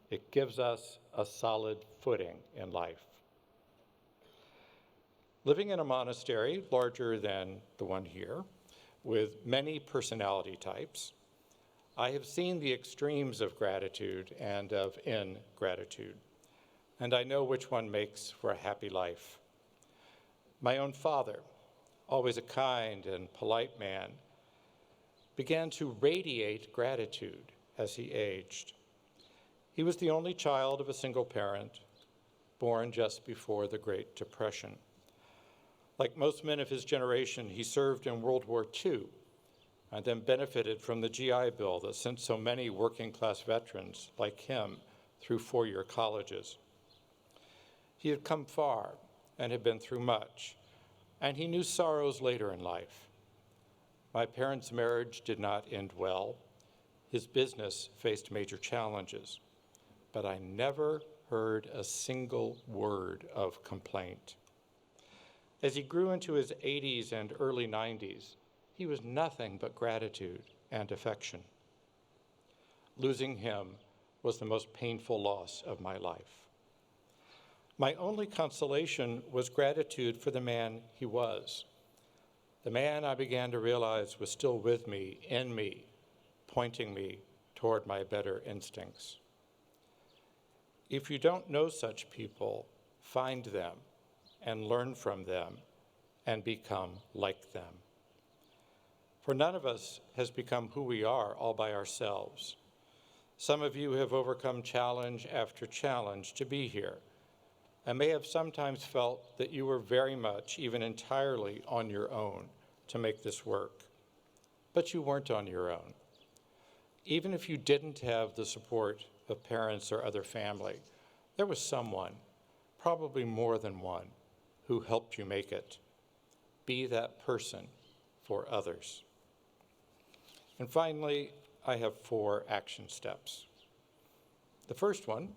It gives us a solid footing in life. Living in a monastery larger than the one here, with many personality types, I have seen the extremes of gratitude and of ingratitude, and I know which one makes for a happy life. My own father, always a kind and polite man, began to radiate gratitude as he aged. He was the only child of a single parent, born just before the Great Depression. Like most men of his generation, he served in World War II and then benefited from the GI Bill that sent so many working-class veterans like him through four-year colleges. He had come far and had been through much, and he knew sorrows later in life. My parents' marriage did not end well. His business faced major challenges, but I never heard a single word of complaint. As he grew into his 80s and early 90s, he was nothing but gratitude and affection. Losing him was the most painful loss of my life. My only consolation was gratitude for the man he was, the man I began to realize was still with me, in me, pointing me toward my better instincts. If you don't know such people, find them and learn from them and become like them. For none of us has become who we are all by ourselves. Some of you have overcome challenge after challenge to be here, and may have sometimes felt that you were very much, even entirely, on your own to make this work. But you weren't on your own. Even if you didn't have the support of parents or other family, there was someone, probably more than one, who helped you make it. Be that person for others. And finally, I have 4 action steps. The first one,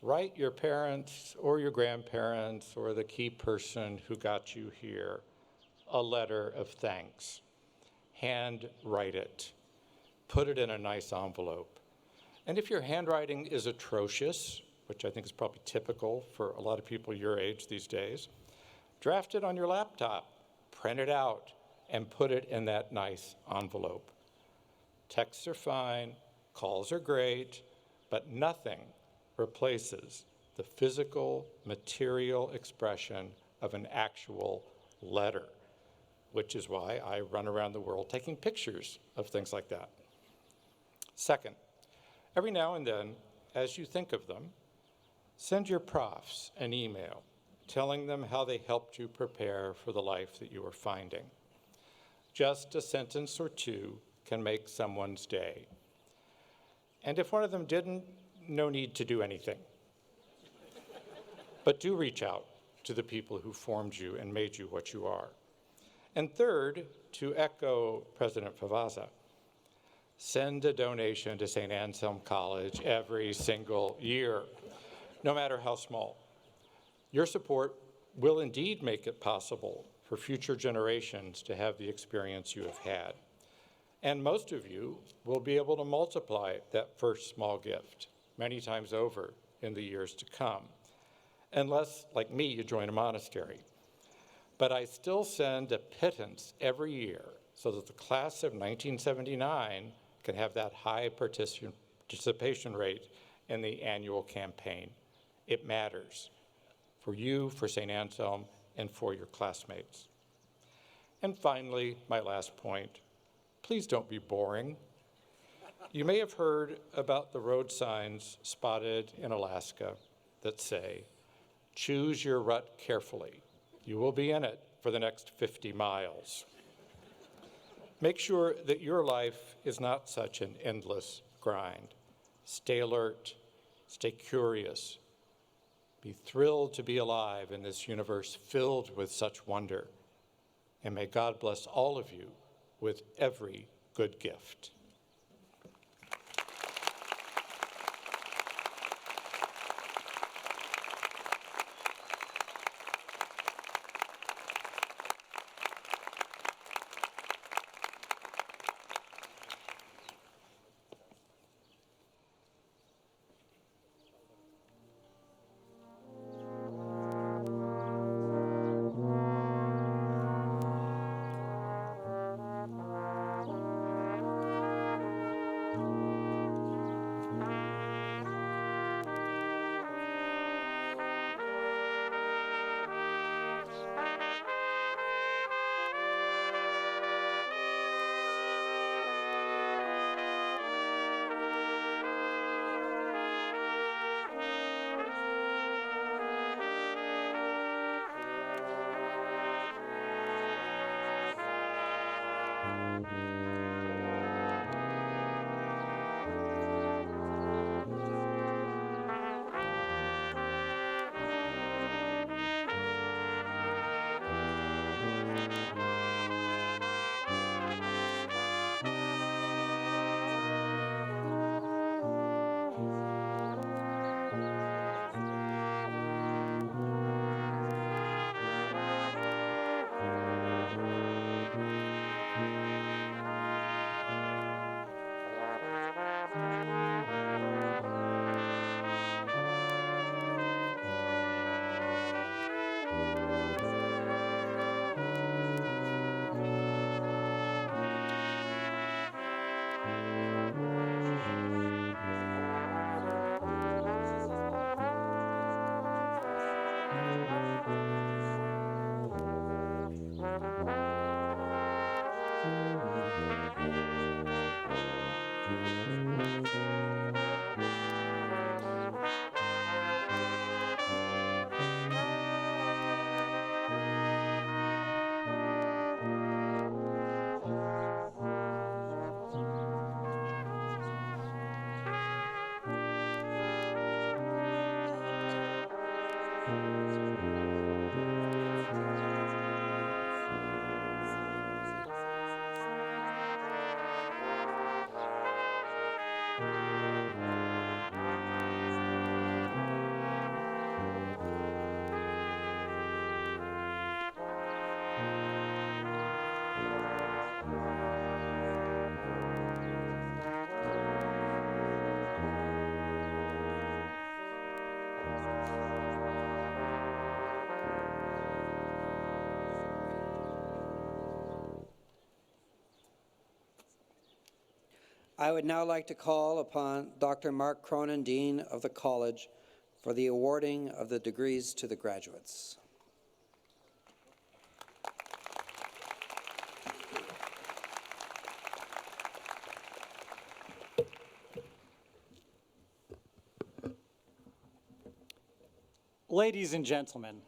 write your parents or your grandparents or the key person who got you here a letter of thanks. Hand write it. Put it in a nice envelope. And if your handwriting is atrocious, which I think is probably typical for a lot of people your age these days, draft it on your laptop, print it out, and put it in that nice envelope. Texts are fine, calls are great, but nothing replaces the physical, material expression of an actual letter, which is why I run around the world taking pictures of things like that. Second, every now and then, as you think of them, send your profs an email telling them how they helped you prepare for the life that you are finding. Just a sentence or 2 can make someone's day. And if one of them didn't, no need to do anything. But do reach out to the people who formed you and made you what you are. And third, to echo President Favazza, send a donation to St. Anselm College every single year, no matter how small. Your support will indeed make it possible for future generations to have the experience you have had. And most of you will be able to multiply that first small gift many times over in the years to come, unless, like me, you join a monastery. But I still send a pittance every year so that the class of 1979 can have that high participation rate in the annual campaign. It matters for you, for St. Anselm, and for your classmates. And finally, my last point, please don't be boring. You may have heard about the road signs spotted in Alaska that say, choose your rut carefully. You will be in it for the next 50 miles. Make sure that your life is not such an endless grind. Stay alert, stay curious. Be thrilled to be alive in this universe filled with such wonder. And may God bless all of you with every good gift. I would now like to call upon Dr. Mark Cronin, Dean of the College, for the awarding of the degrees to the graduates. Ladies and gentlemen,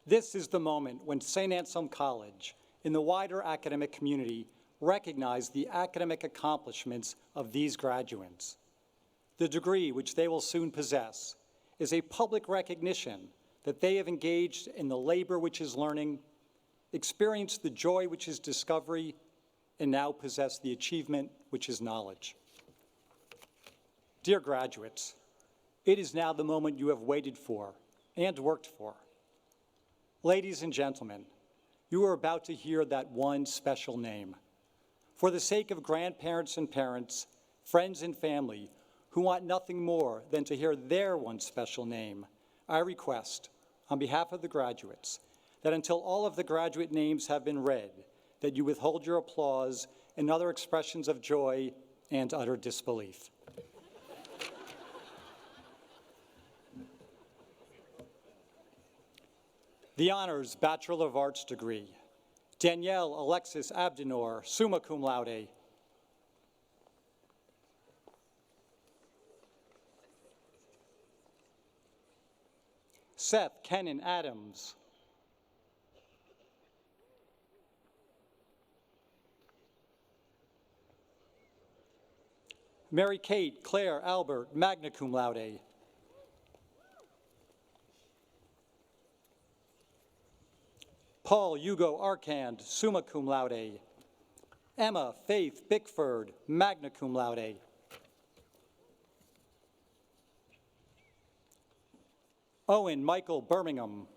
this is the moment when St. Anselm College and the wider academic community recognize the academic accomplishments of these graduates. The degree which they will soon possess is a public recognition that they have engaged in the labor which is learning, experienced the joy which is discovery, and now possess the achievement which is knowledge. Dear graduates, it is now the moment you have waited for and worked for. Ladies and gentlemen, you are about to hear that one special name. For the sake of grandparents and parents, friends and family who want nothing more than to hear their one special name, I request, on behalf of the graduates, that until all of the graduate names have been read, that you withhold your applause and other expressions of joy and utter disbelief. The Honors Bachelor of Arts degree, Danielle Alexis Abdinor, summa cum laude. Seth Kennan Adams. Mary Kate Claire Albert, magna cum laude. Paul Hugo Arcand, summa cum laude. Emma Faith Bickford, magna cum laude. Owen Michael Birmingham.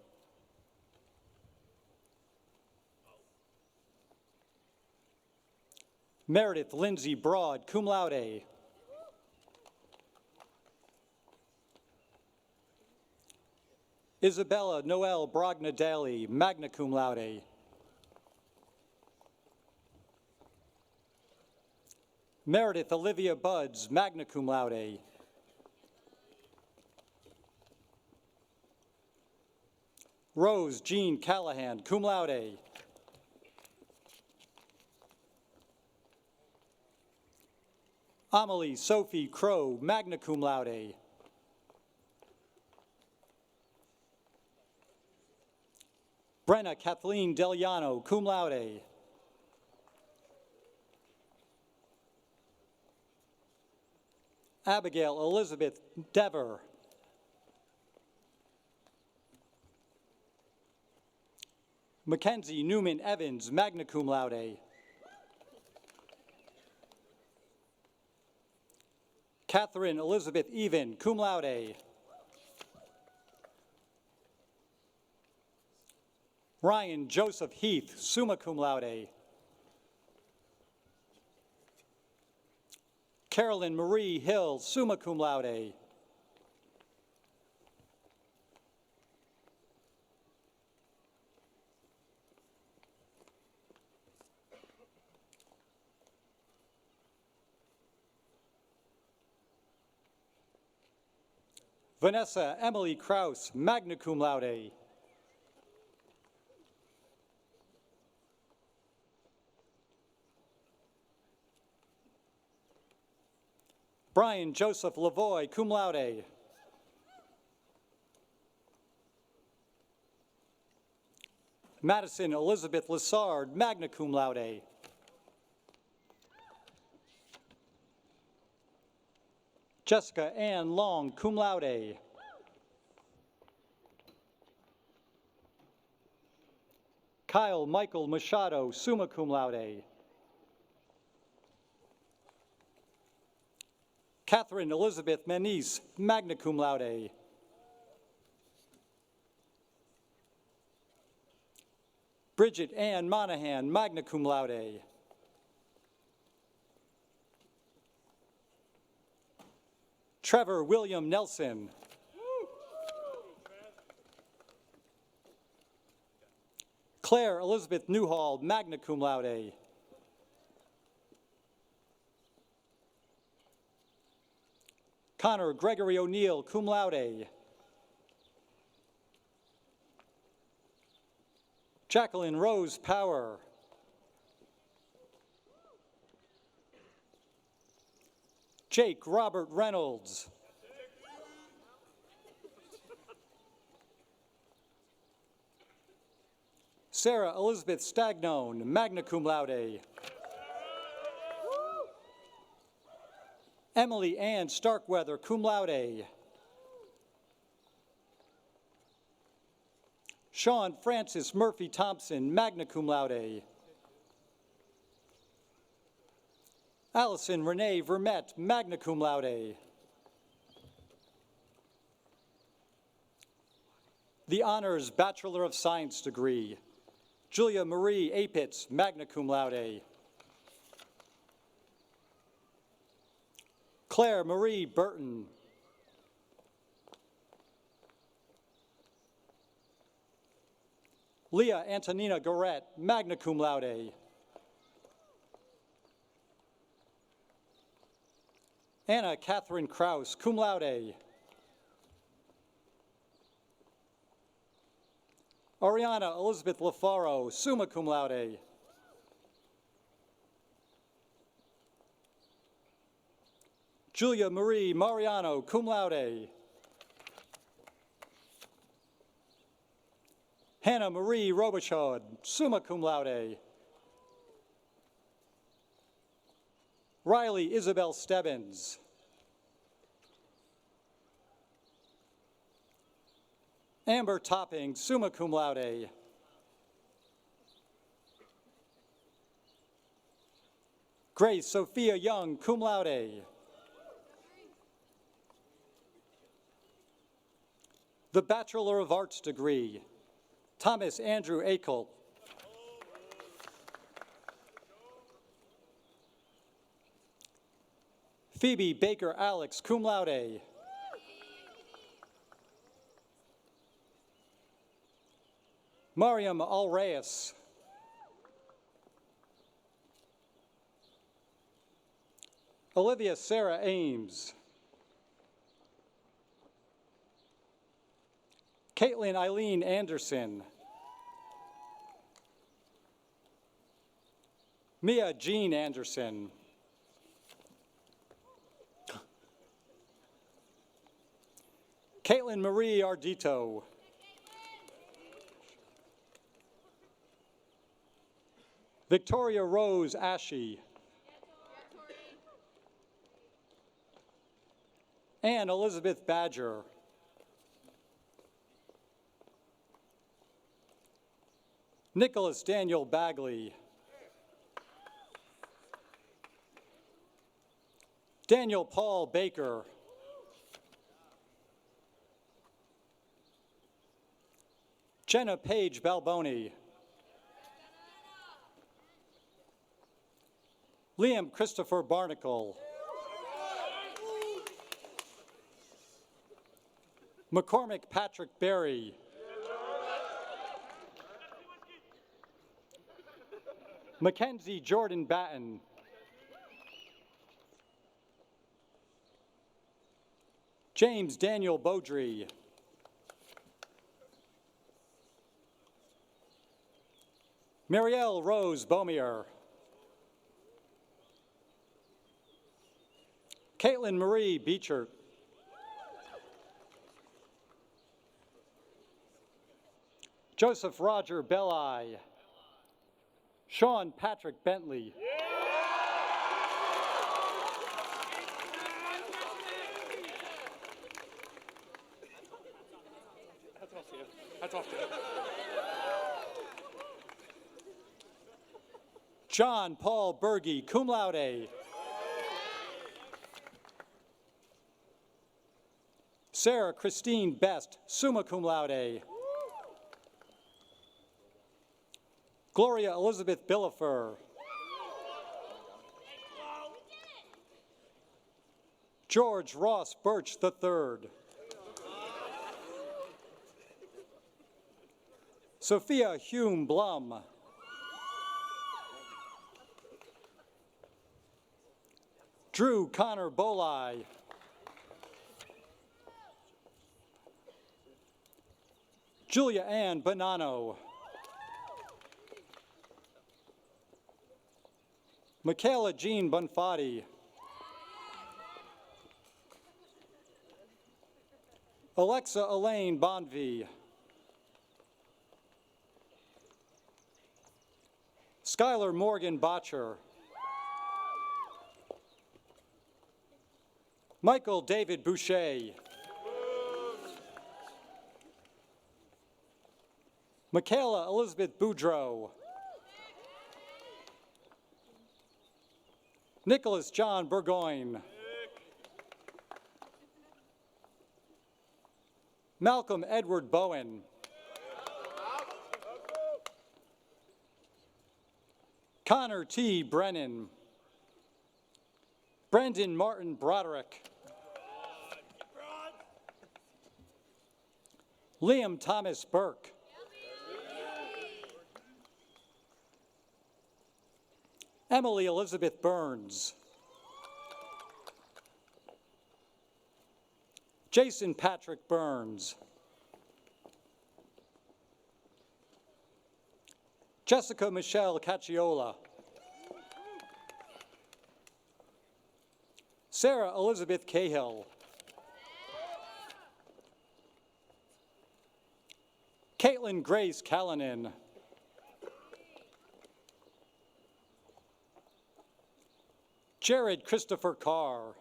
Meredith Lindsay Broad, cum laude. Isabella Noel Brogna Daly, magna cum laude. Meredith Olivia Buds, magna cum laude. Rose Jean Callahan, cum laude. Amelie Sophie Crow, magna cum laude. Brenna Kathleen Deliano, cum laude. Abigail Elizabeth Dever. Mackenzie Newman Evans, magna cum laude. Catherine Elizabeth Even, cum laude. Ryan Joseph Heath, summa cum laude. Carolyn Marie Hill, summa cum laude. Vanessa Emily Kraus, magna cum laude. Brian Joseph Lavoy, cum laude. Madison Elizabeth Lessard, magna cum laude. Jessica Ann Long, cum laude. Kyle Michael Machado, summa cum laude. Catherine Elizabeth Manice, magna cum laude. Bridget Ann Monahan, magna cum laude. Trevor William Nelson. Claire Elizabeth Newhall, magna cum laude. Connor Gregory O'Neill, cum laude. Jacqueline Rose Power. Jake Robert Reynolds. Sarah Elizabeth Stagnone, magna cum laude. Emily Ann Starkweather, cum laude. Sean Francis Murphy Thompson, magna cum laude. Allison Renee Vermette, magna cum laude. The Honors Bachelor of Science degree. Julia Marie Apitz, magna cum laude. Claire Marie Burton. Leah Antonina Goret, magna cum laude. Anna Catherine Kraus, cum laude. Ariana Elizabeth Lafaro, summa cum laude. Julia Marie Mariano, cum laude. Hannah Marie Robichaud, summa cum laude. Riley Isabel Stebbins. Amber Topping, summa cum laude. Grace Sophia Young, cum laude. The Bachelor of Arts degree, Thomas Andrew Akel. Phoebe Baker Alex, cum laude. Mariam Alreyes. Olivia Sarah Ames. Caitlin Eileen Anderson. Mia Jean Anderson. Caitlin Marie Ardito. Victoria Rose Ashe. Anne Elizabeth Badger. Nicholas Daniel Bagley. Daniel Paul Baker. Jenna Page Balboni. Liam Christopher Barnacle. McCormick Patrick Berry. Mackenzie Jordan Batten. James Daniel Beaudry. Marielle Rose Beaumier. Caitlin Marie Beecher. Joseph Roger Belli. Sean Patrick Bentley. John Paul Berge, cum laude. Sarah Christine Best, summa cum laude. Gloria Elizabeth Billefer. George Ross Birch III. Sophia Hume Blum. Drew Connor Bolai. Julia Ann Bonanno. Michaela Jean Bonfatti. Alexa Elaine Bonvie. Skylar Morgan Botcher. Michael David Boucher. Michaela Elizabeth Boudreau. Nicholas John Burgoyne. Malcolm Edward Bowen. Connor T. Brennan. Brendan Martin Broderick. Liam Thomas Burke. Emily Elizabeth Burns. Jason Patrick Burns. Jessica Michelle Cacciola. Sarah Elizabeth Cahill. Caitlin Grace Callanan. Jared Christopher Carr.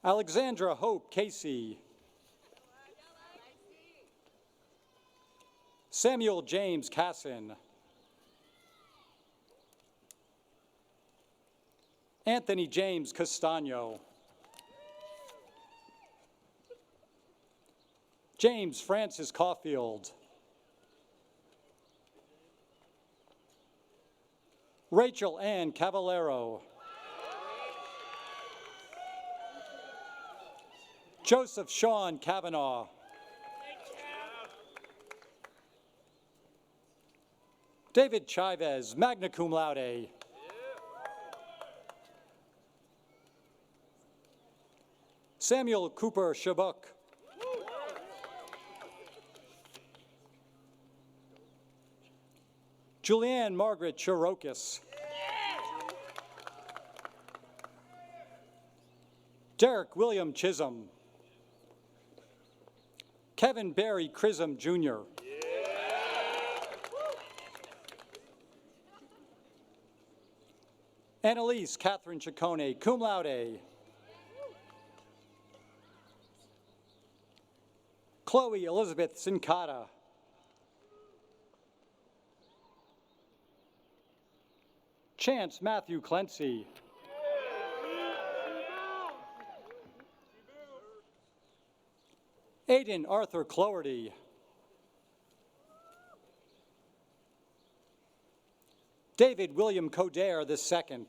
Alexandra Hope Casey. Samuel James Casson. Anthony James Castano. James Francis Caulfield. Rachel Ann Cavallero. Joseph Sean Kavanaugh. David Chavez, magna cum laude. Samuel Cooper Shabuk. Julianne Margaret Chirokis. Derek William Chisholm. Kevin Barry Chisholm, Jr. Annalise Catherine Ciccone, cum laude. Chloe Elizabeth Sincata. Chance Matthew Clancy. Aiden Arthur Cloherty. David William Coderre II.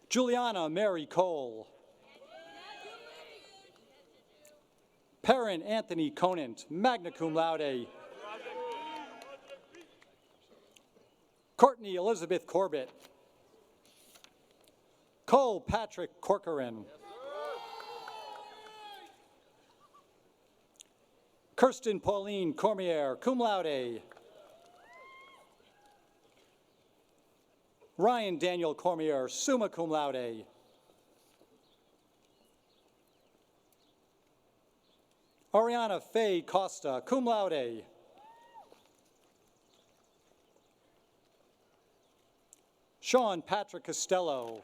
Juliana Mary Cole. Perrin Anthony Conant, magna cum laude. Courtney Elizabeth Corbett. Cole Patrick Corcoran. Kirsten Pauline Cormier, cum laude. Ryan Daniel Cormier, summa cum laude. Ariana Faye Costa, cum laude. Sean Patrick Costello.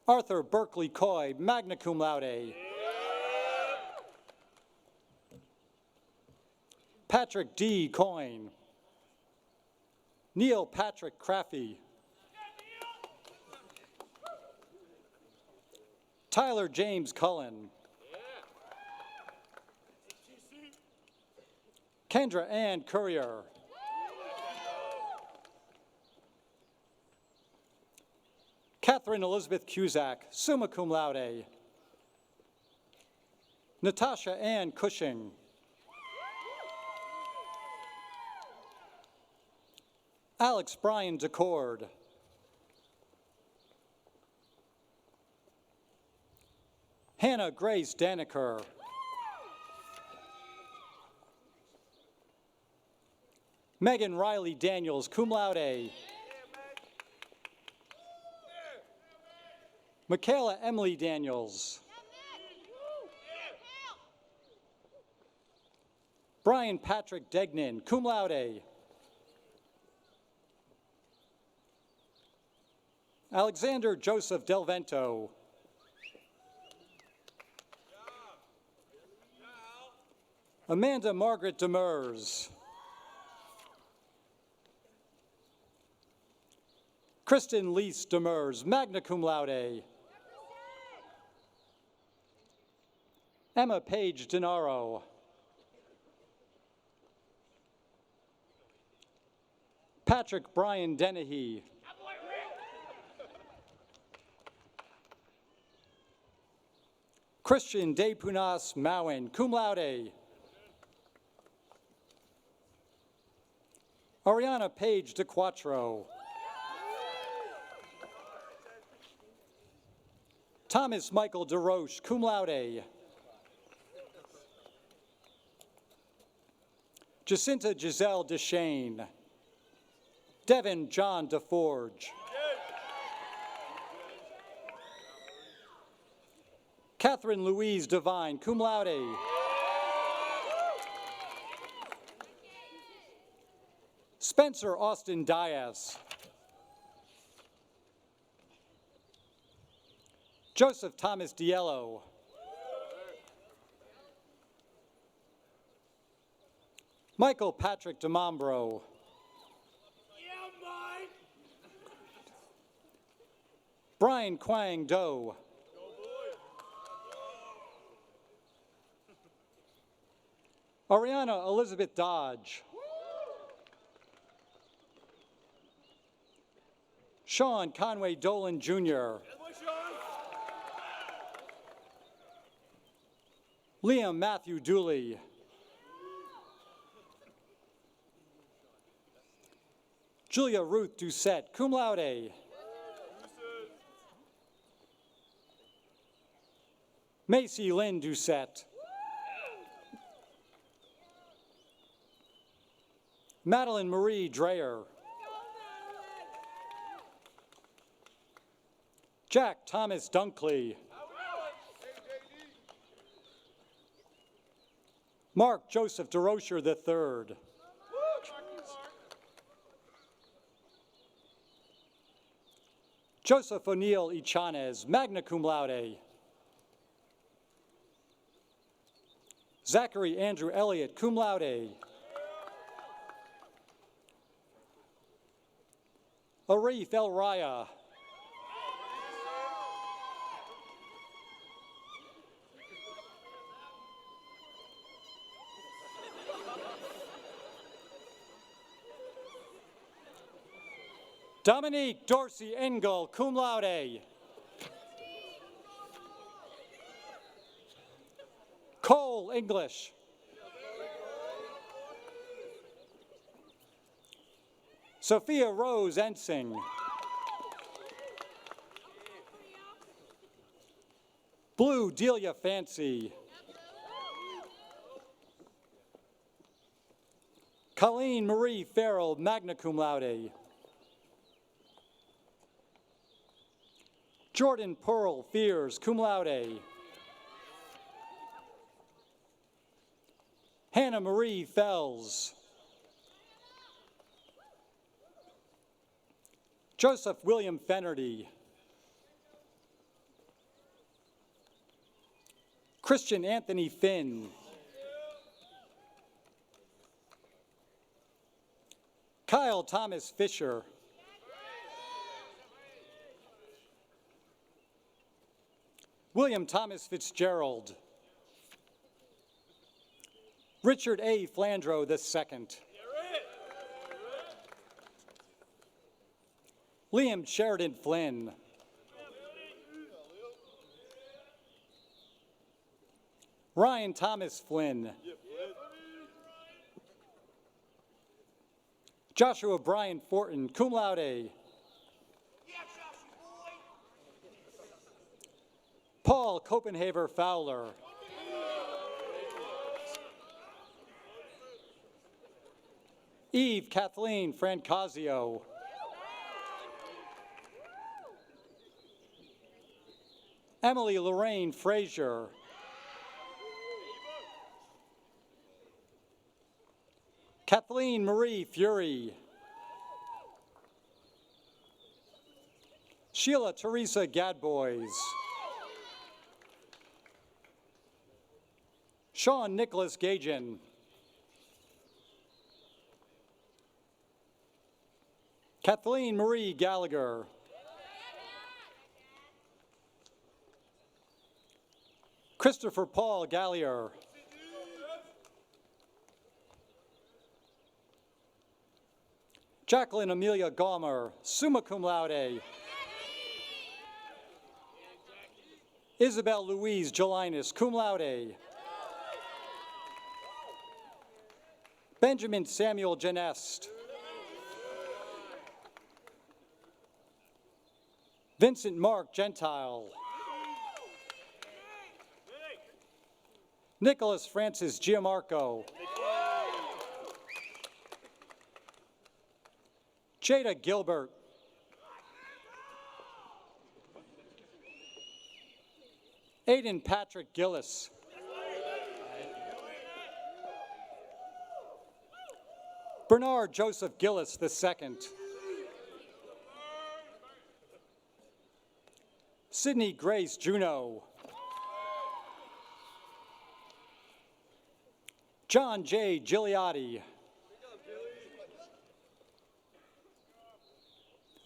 Arthur Berkeley Coy, magna cum laude. Patrick D. Coyne. Neil Patrick Craffey. Tyler James Cullen. Kendra Ann Courier. Catherine Elizabeth Cusack, summa cum laude. Natasha Ann Cushing. Alex Brian DeCord. Hannah Grace Daniker. Megan Riley Daniels, cum laude. Michaela Emily Daniels. Brian Patrick Degnan, cum laude. Alexander Joseph Del Vento. Amanda Margaret Demers. Kristen Lease Demers, magna cum laude. Emma Page Denaro. Patrick Brian Dennehy. Christian De Punas Mowen, cum laude. Ariana Page De Quattro. Thomas Michael DeRoche, cum laude. Jacinta Giselle DeShane. Devin John DeForge. Catherine Louise Devine, cum laude. Spencer Austin Diaz. Joseph Thomas Diello. Michael Patrick DeMambro. Brian Quang Do. Ariana Elizabeth Dodge. Sean Conway Dolan Jr. Liam Matthew Dooley. Julia Ruth Doucette, cum laude. Macy Lynn Doucette. Madeline Marie Dreyer. Jack Thomas Dunkley. Mark Joseph DeRocher III. Joseph O'Neill Ichanes, magna cum laude. Zachary Andrew Elliott, cum laude. Arif El Raya. Dominique Dorsey Engel, cum laude. Cole English. Sophia Rose Ensing. Blue Delia Fancy. Colleen Marie Farrell, magna cum laude. Jordan Pearl Fears, cum laude. Hannah Marie Fells. Joseph William Fennerty. Christian Anthony Finn. Kyle Thomas Fisher. William Thomas Fitzgerald. Richard A. Flandreau II. Liam Sheridan Flynn. Ryan Thomas Flynn. Joshua Brian Fortin, cum laude. Paul Copenhaver Fowler. Eve Kathleen Francasio. Emily Lorraine Frazier. Kathleen Marie Fury. Sheila Teresa Gadboys. Sean Nicholas Gajan. Kathleen Marie Gallagher. Christopher Paul Gallier. Jacqueline Amelia Gaumer, summa cum laude. Isabel Louise Jelinas, cum laude. Benjamin Samuel Genest. Vincent Mark Gentile. Nicholas Francis Giamarco. Jada Gilbert. Aiden Patrick Gillis. Bernard Joseph Gillis II. Sydney Grace Juneau. John J. Gigliotti.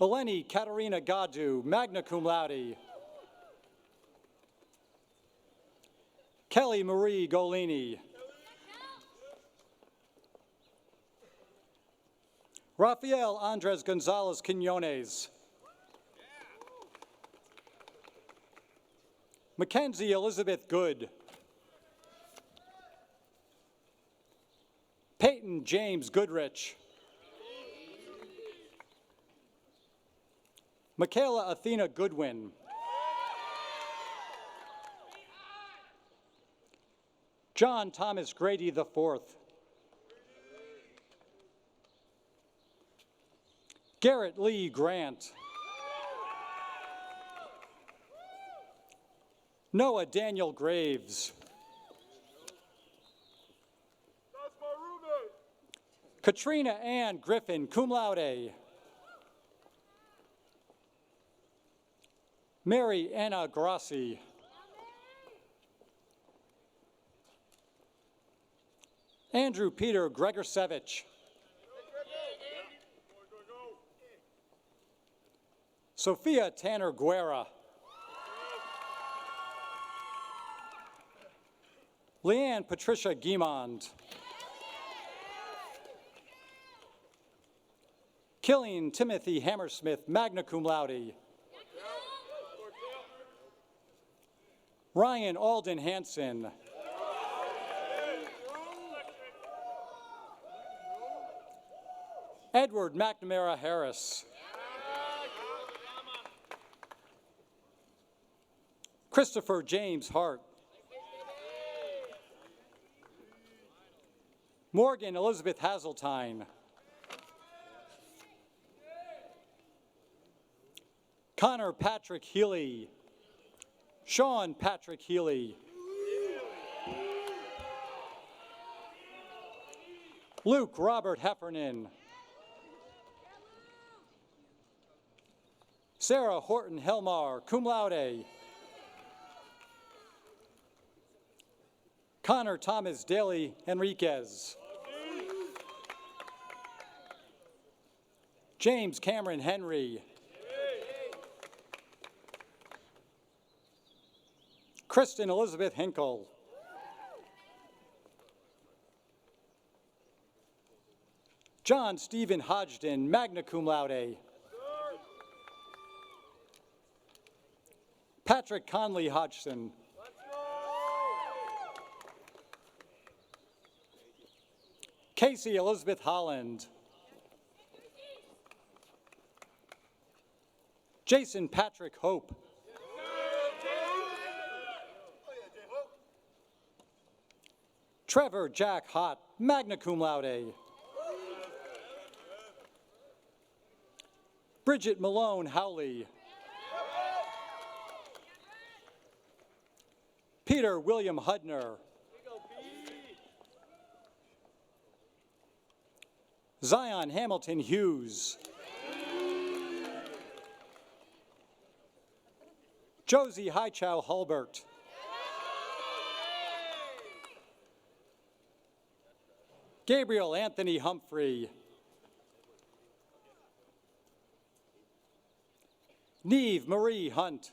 Eleni Katerina Gadu, magna cum laude. Kelly Marie Golini. Rafael Andres Gonzalez Quinones. Mackenzie Elizabeth Good. Peyton James Goodrich. Michaela Athena Goodwin. John Thomas Grady IV. Garrett Lee Grant. Noah Daniel Graves. Katrina Ann Griffin, cum laude. Mary Anna Grassi. Andrew Peter Gregorsevich. Sophia Tanner Guerra. Leanne Patricia Guimond. Killian Timothy Hammersmith, magna cum laude. Ryan Alden Hansen. Edward McNamara Harris. Christopher James Hart. Morgan Elizabeth Hazeltine. Connor Patrick Healy. Sean Patrick Healy. Luke Robert Heffernan. Sarah Horton Helmar, cum laude. Connor Thomas Daly Enriquez. James Cameron Henry. Kristen Elizabeth Hinkle. John Stephen Hodgson, magna cum laude. Patrick Conley Hodgson. Casey Elizabeth Holland. Jason Patrick Hope. Trevor Jack Hott, magna cum laude. Bridget Malone Howley. Peter William Hudner. Zion Hamilton Hughes. Josie Highchow Hulbert. Gabriel Anthony Humphrey. Neve Marie Hunt.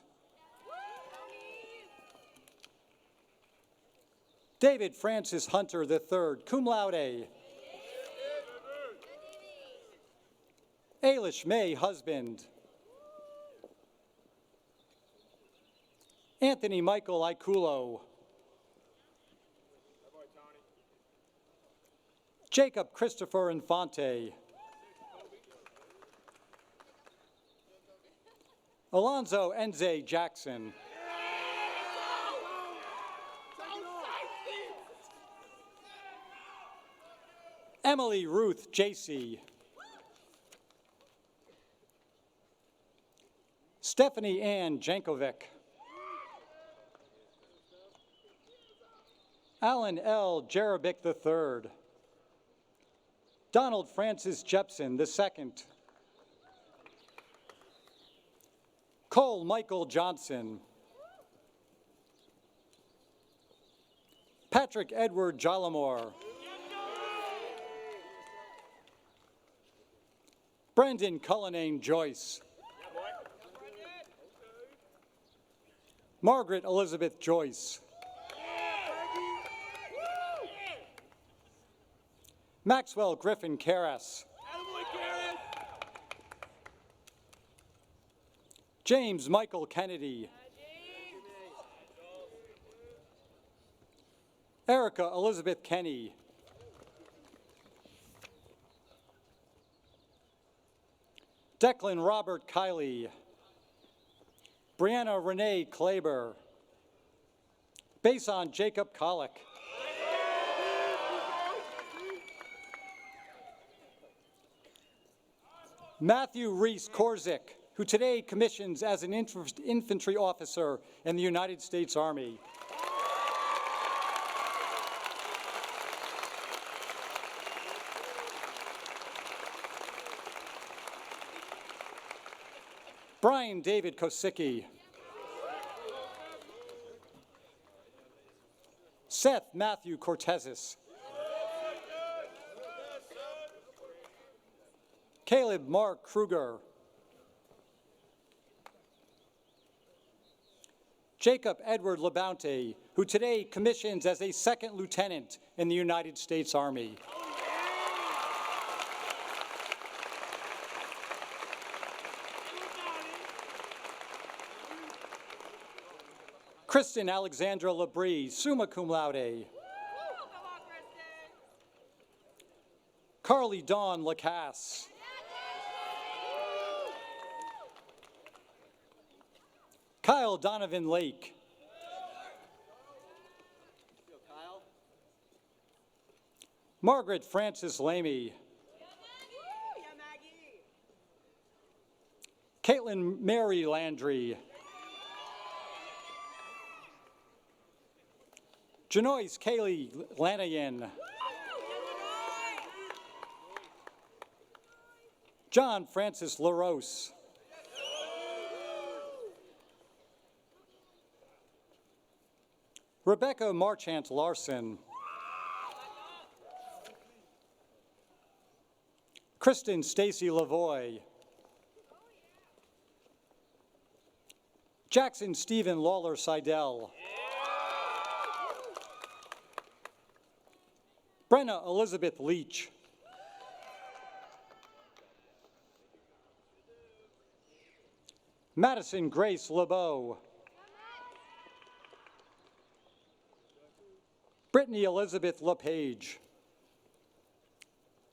David Francis Hunter III, cum laude. Ailish May Husband. Anthony Michael Iculo. Jacob Christopher Infante. Alonzo Enze Jackson. Emily Ruth Jacey. Stephanie Ann Jankovic. Alan L. Jerebic III. Donald Francis Jepson II. Cole Michael Johnson. Patrick Edward Jollimore. Brendan Cullinane Joyce. Margaret Elizabeth Joyce. Maxwell Griffin Karras. James Michael Kennedy. Erica Elizabeth Kenny. Declan Robert Kiley. Brianna Renee Klaber. Bason Jacob Colick. Matthew Reese Korzik, who today commissions as an infantry officer in the United States Army. Brian David Kosicki. Seth Matthew Cortezis. Caleb Mark Kruger. Jacob Edward Labonte, who today commissions as a second lieutenant in the United States Army. Kristen Alexandra Labrie, summa cum laude. Carly Dawn Lacasse. Kyle Donovan Lake. Margaret Frances Lamy. Caitlin Mary Landry. Janoyce Kaylee Lanayan. John Francis LaRose. Rebecca Marchant Larson. Kristen Stacy Lavoie. Jackson Stephen Lawler Seidel. Brenna Elizabeth Leach. Madison Grace LeBeau. Brittany Elizabeth LePage.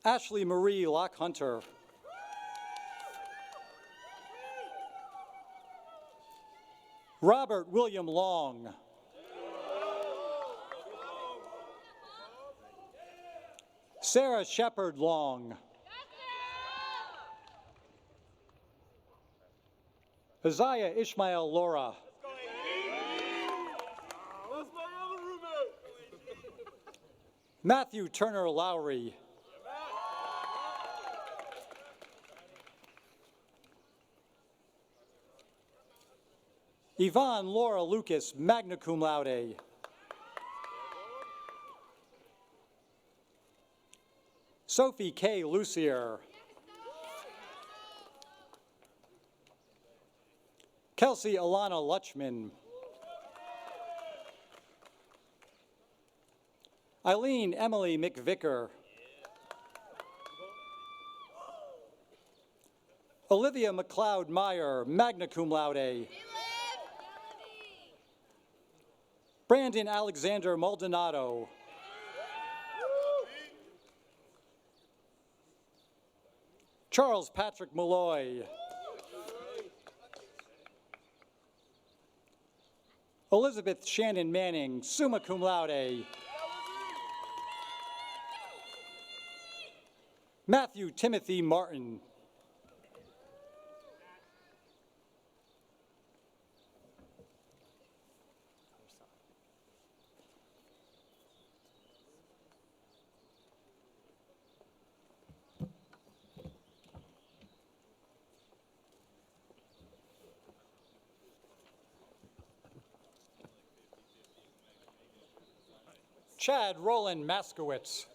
Ashley Marie Lockhunter. Robert William Long. Sarah Shepard Long. Isaiah Ishmael Laura. Matthew Turner Lowry. Yvonne Laura Lucas, magna cum laude. Sophie K. Lucier. Kelsey Alana Lutchman. Eileen Emily McVicker. Olivia McLeod Meyer, magna cum laude. Brandon Alexander Maldonado. Charles Patrick Malloy. Elizabeth Shannon Manning, summa cum laude. Matthew Timothy Martin. Chad Roland Maskowitz.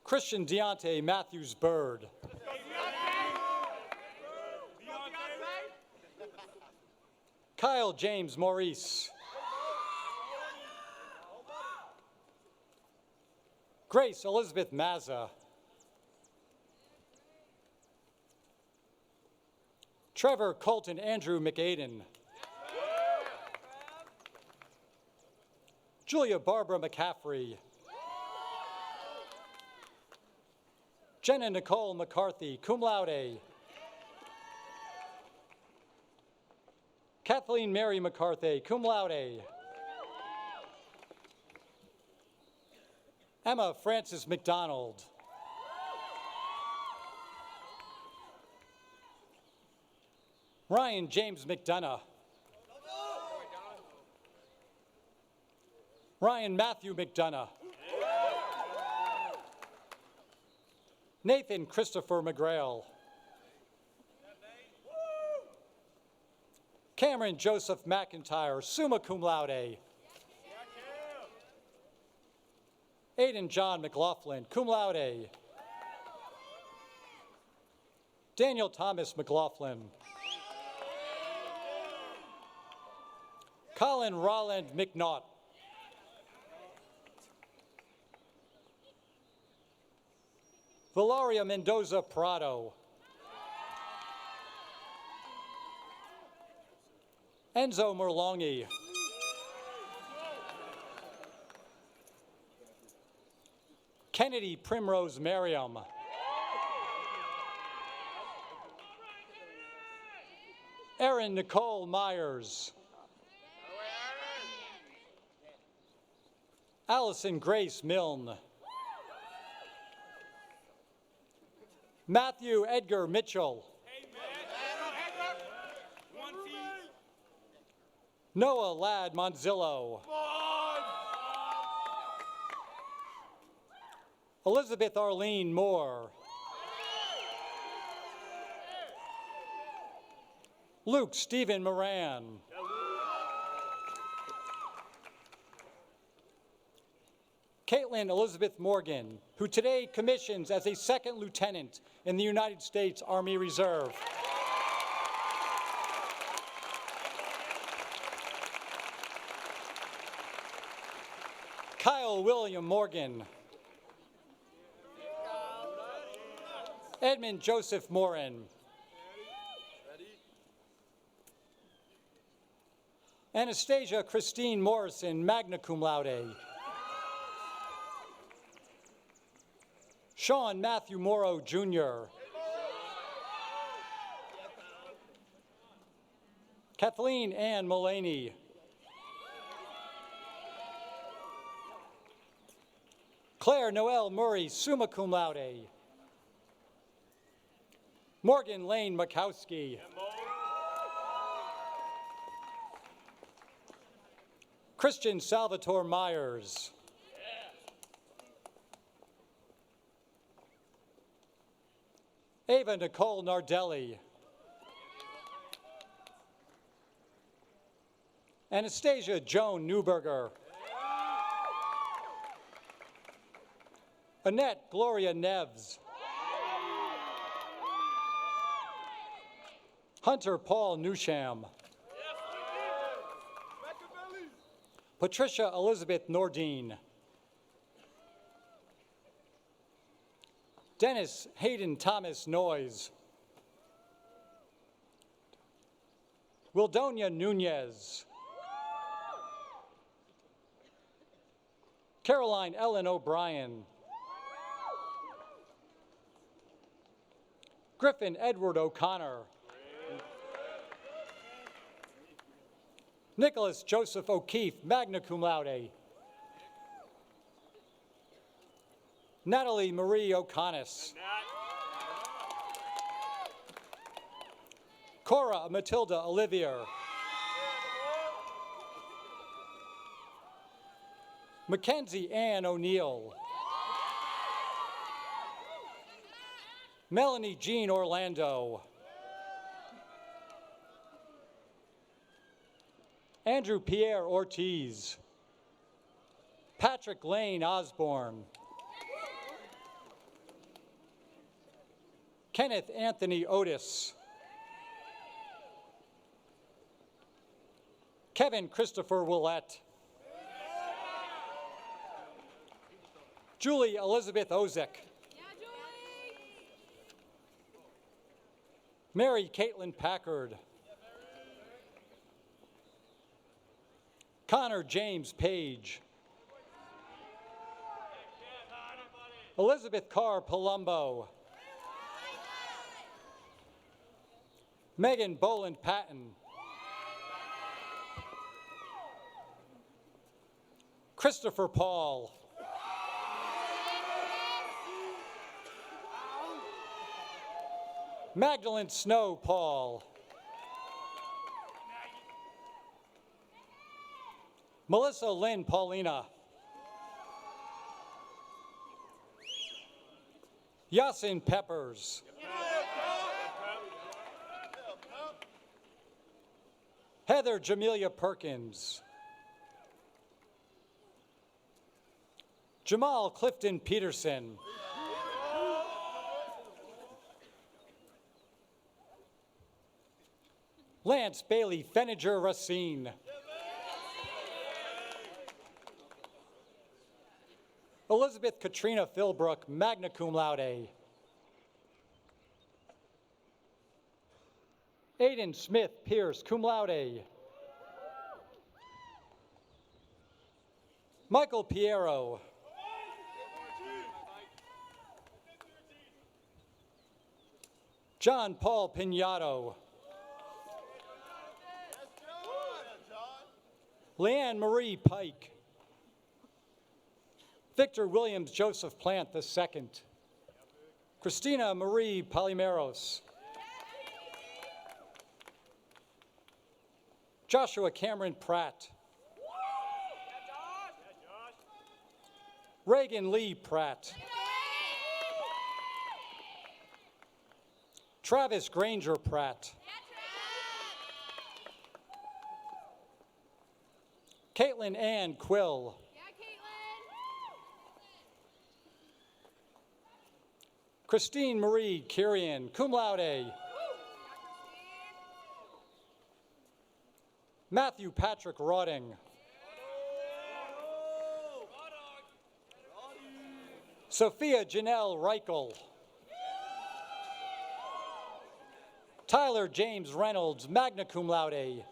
Christian Deontay Matthews Bird. Kyle James Maurice. Grace Elizabeth Mazza. Trevor Colton Andrew McAden. Julia Barbara McCaffrey. Jenna Nicole McCarthy, cum laude. Kathleen Mary McCarthy, cum laude. Emma Frances McDonald. Ryan James McDonough. Ryan Matthew McDonough. Nathan Christopher McGrail. Cameron Joseph McIntyre, summa cum laude. Aiden John McLaughlin, cum laude. Daniel Thomas McLaughlin. Colin Rolland McNaught. Valeria Mendoza Prado. Enzo Merlongi. Kennedy Primrose Merriam. Erin Nicole Myers. Allison Grace Milne. Matthew Edgar Mitchell. Noah Ladd Monzillo. Elizabeth Arlene Moore. Luke Stephen Moran. Caitlin Elizabeth Morgan, who today commissions as a second lieutenant in the United States Army Reserve. Kyle William Morgan. Edmund Joseph Morin. Anastasia Christine Morrison, magna cum laude. Sean Matthew Morrow, Jr. Kathleen Ann Mullaney. Claire Noel Murray, summa cum laude. Morgan Lane Makowski. Christian Salvatore Myers. Ava Nicole Nardelli. Anastasia Joan Newberger. Annette Gloria Neves. Hunter Paul Newsham. Patricia Elizabeth Nordine. Dennis Hayden Thomas Noyes. Wildonia Nunez. Caroline Ellen O'Brien. Griffin Edward O'Connor. Nicholas Joseph O'Keefe, magna cum laude. Natalie Marie O'Connis. Cora Matilda Olivier. Mackenzie Ann O'Neill. Melanie Jean Orlando. Andrew Pierre Ortiz. Patrick Lane Osborne. Kenneth Anthony Otis. Kevin Christopher Willett. Julie Elizabeth Ozek. Mary Caitlin Packard. Connor James Page. Elizabeth Carr Palumbo. Megan Boland Patton. Christopher Paul. Magdalene Snow Paul. Melissa Lynn Paulina. Yasin Peppers. Heather Jamelia Perkins. Jamal Clifton Peterson. Lance Bailey Feniger Racine. Elizabeth Katrina Philbrook, magna cum laude. Aiden Smith Pierce, cum laude. Michael Piero. John Paul Pinato. Leanne Marie Pike. Victor Williams Joseph Plant II. Christina Marie Palimeros. Joshua Cameron Pratt. Reagan Lee Pratt. Travis Granger Pratt. Caitlin Ann Quill. Christine Marie Kirian, cum laude. Matthew Patrick Rodding. Sophia Janelle Reichel. Tyler James Reynolds, magna cum laude.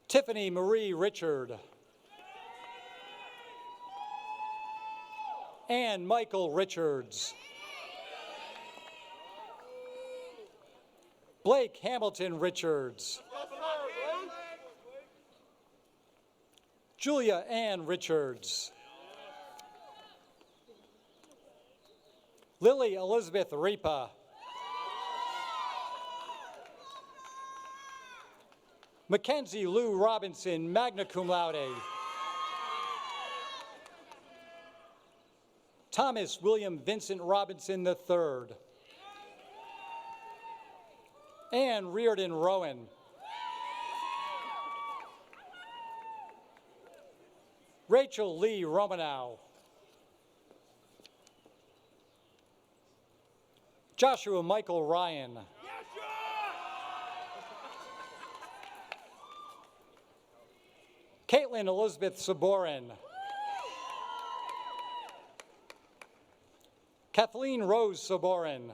Tiffany Marie Richard. Ann Michael Richards. Blake Hamilton Richards. Julia Ann Richards. Lily Elizabeth Ripa. Mackenzie Lou Robinson, magna cum laude. Thomas William Vincent Robinson III. Ann Reardon Rowan. Rachel Lee Romanow. Joshua Michael Ryan. Caitlin Elizabeth Saborin. Kathleen Rose Saborin.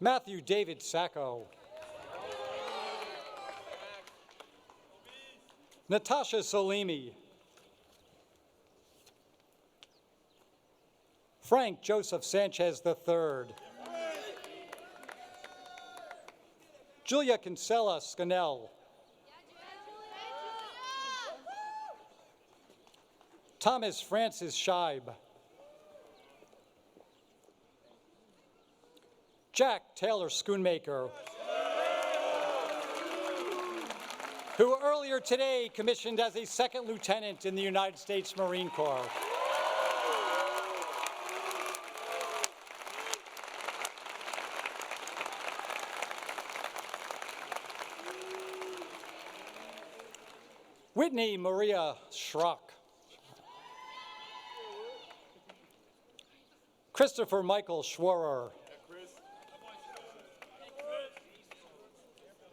Matthew David Sacco. Natasha Salimi. Frank Joseph Sanchez III. Julia Kinsella Scannell. Thomas Francis Scheib. Jack Taylor Schoonmaker, who earlier today commissioned as a second lieutenant in the United States Marine Corps. Whitney Maria Schrock. Christopher Michael Schwerer.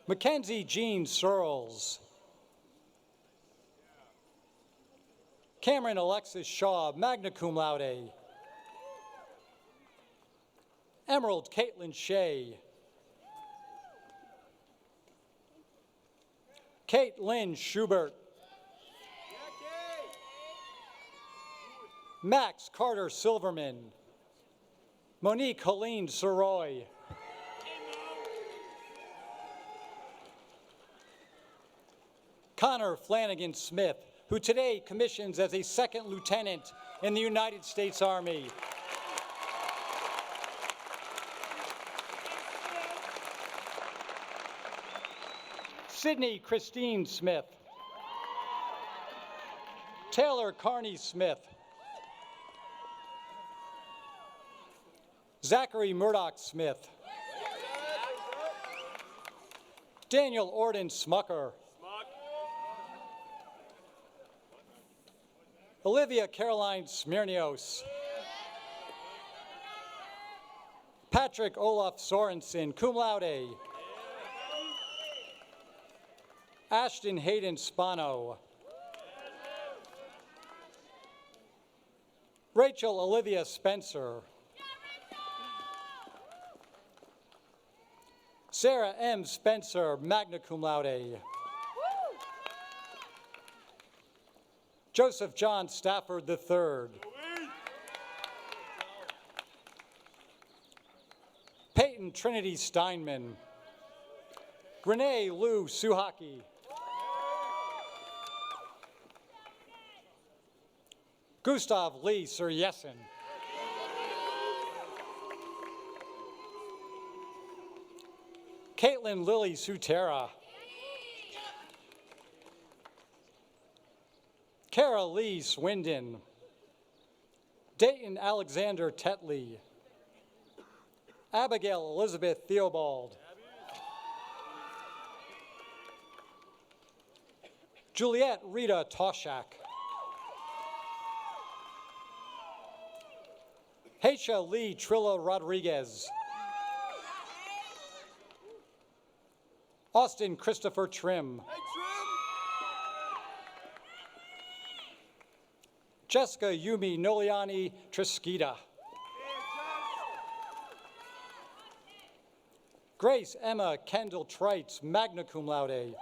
Mackenzie Jean Searles. Cameron Alexis Shaw, magna cum laude. Emerald Caitlin Shea. Kate Lynn Schubert. Max Carter Silverman. Monique Helene Soroy. Connor Flanagan Smith, who today commissions as a second lieutenant in the United States Army. Sydney Christine Smith. Taylor Carney Smith. Zachary Murdoch Smith. Daniel Orden Smucker. Olivia Caroline Smirnios. Patrick Olaf Sorensen, cum laude. Ashton Hayden Spano. Rachel Olivia Spencer. Sarah M. Spencer, magna cum laude. Joseph John Stafford III. Peyton Trinity Steinman. Renee Lou Suhaki. Gustav Lee Suryesin. Caitlin Lily Sutera. Kara Lee Swindon. Dayton Alexander Tetley. Abigail Elizabeth Theobald. Juliet Rita Toshak. Haisha Lee Trillo Rodriguez. Austin Christopher Trim. Jessica Yumi Noliani Triskita. Grace Emma Kendall Trites, magna cum laude.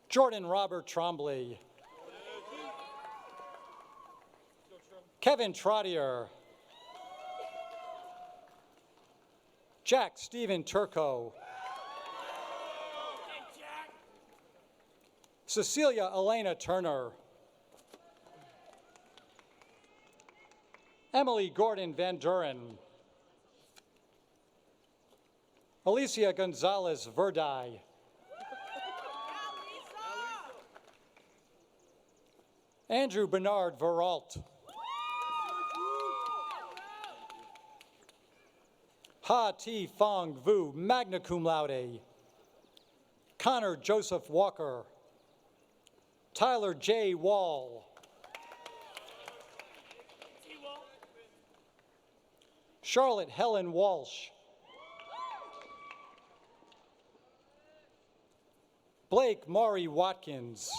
Jordan Robert Trombley. Kevin Trottier. Jack Stephen Turco. Cecilia Elena Turner. Emily Gordon Van Duren. Alicia Gonzalez Verdi. Andrew Bernard Veralt. Ha Ti Fong Vu, magna cum laude. Connor Joseph Walker. Tyler J. Wall. Charlotte Helen Walsh. Blake Maury Watkins.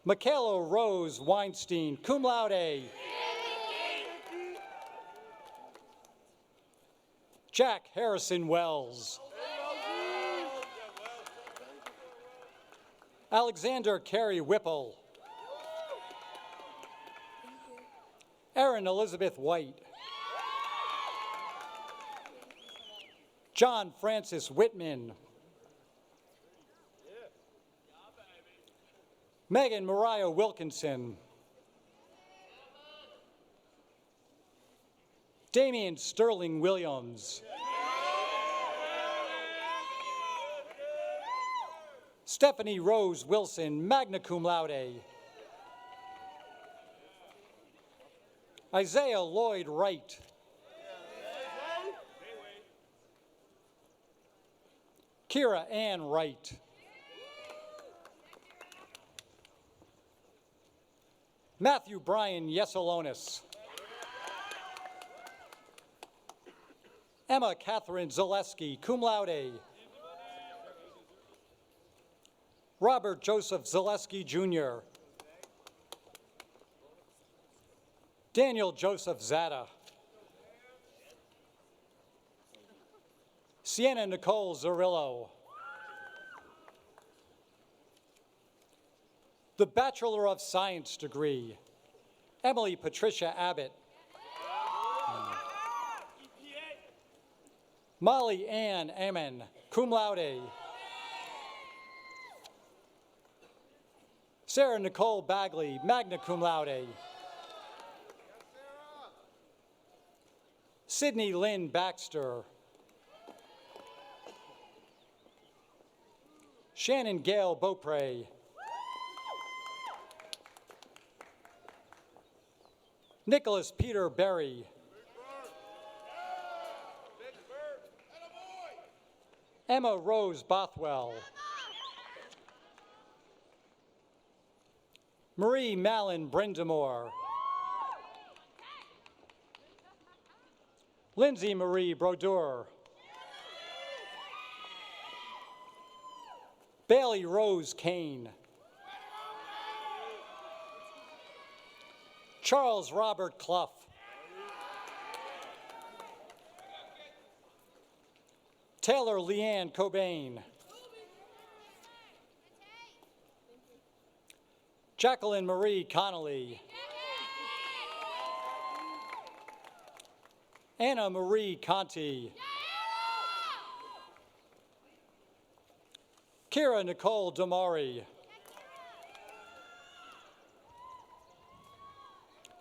Michaela Rose Weinstein, cum laude. Jack Harrison Wells. Alexander Carey Whipple. Erin Elizabeth White. John Francis Whitman. Megan Mariah Wilkinson. Damian Sterling Williams. Stephanie Rose Wilson, magna cum laude. Isaiah Lloyd Wright. Kira Ann Wright. Matthew Brian Yesalonis. Emma Catherine Zaleski, cum laude. Robert Joseph Zaleski, Jr. Daniel Joseph Zada. Sienna Nicole Zarillo. The Bachelor of Science degree, Emily Patricia Abbott. Molly Ann Ammon, cum laude. Sarah Nicole Bagley, magna cum laude. Sydney Lynn Baxter. Shannon Gale Beaupre. Nicholas Peter Berry. Emma Rose Bothwell. Marie Mallon Brindamore. Lindsay Marie Brodeur. Bailey Rose Kane. Charles Robert Clough. Taylor Leanne Cobain. Jacqueline Marie Connolly. Anna Marie Conti. Kira Nicole Damari.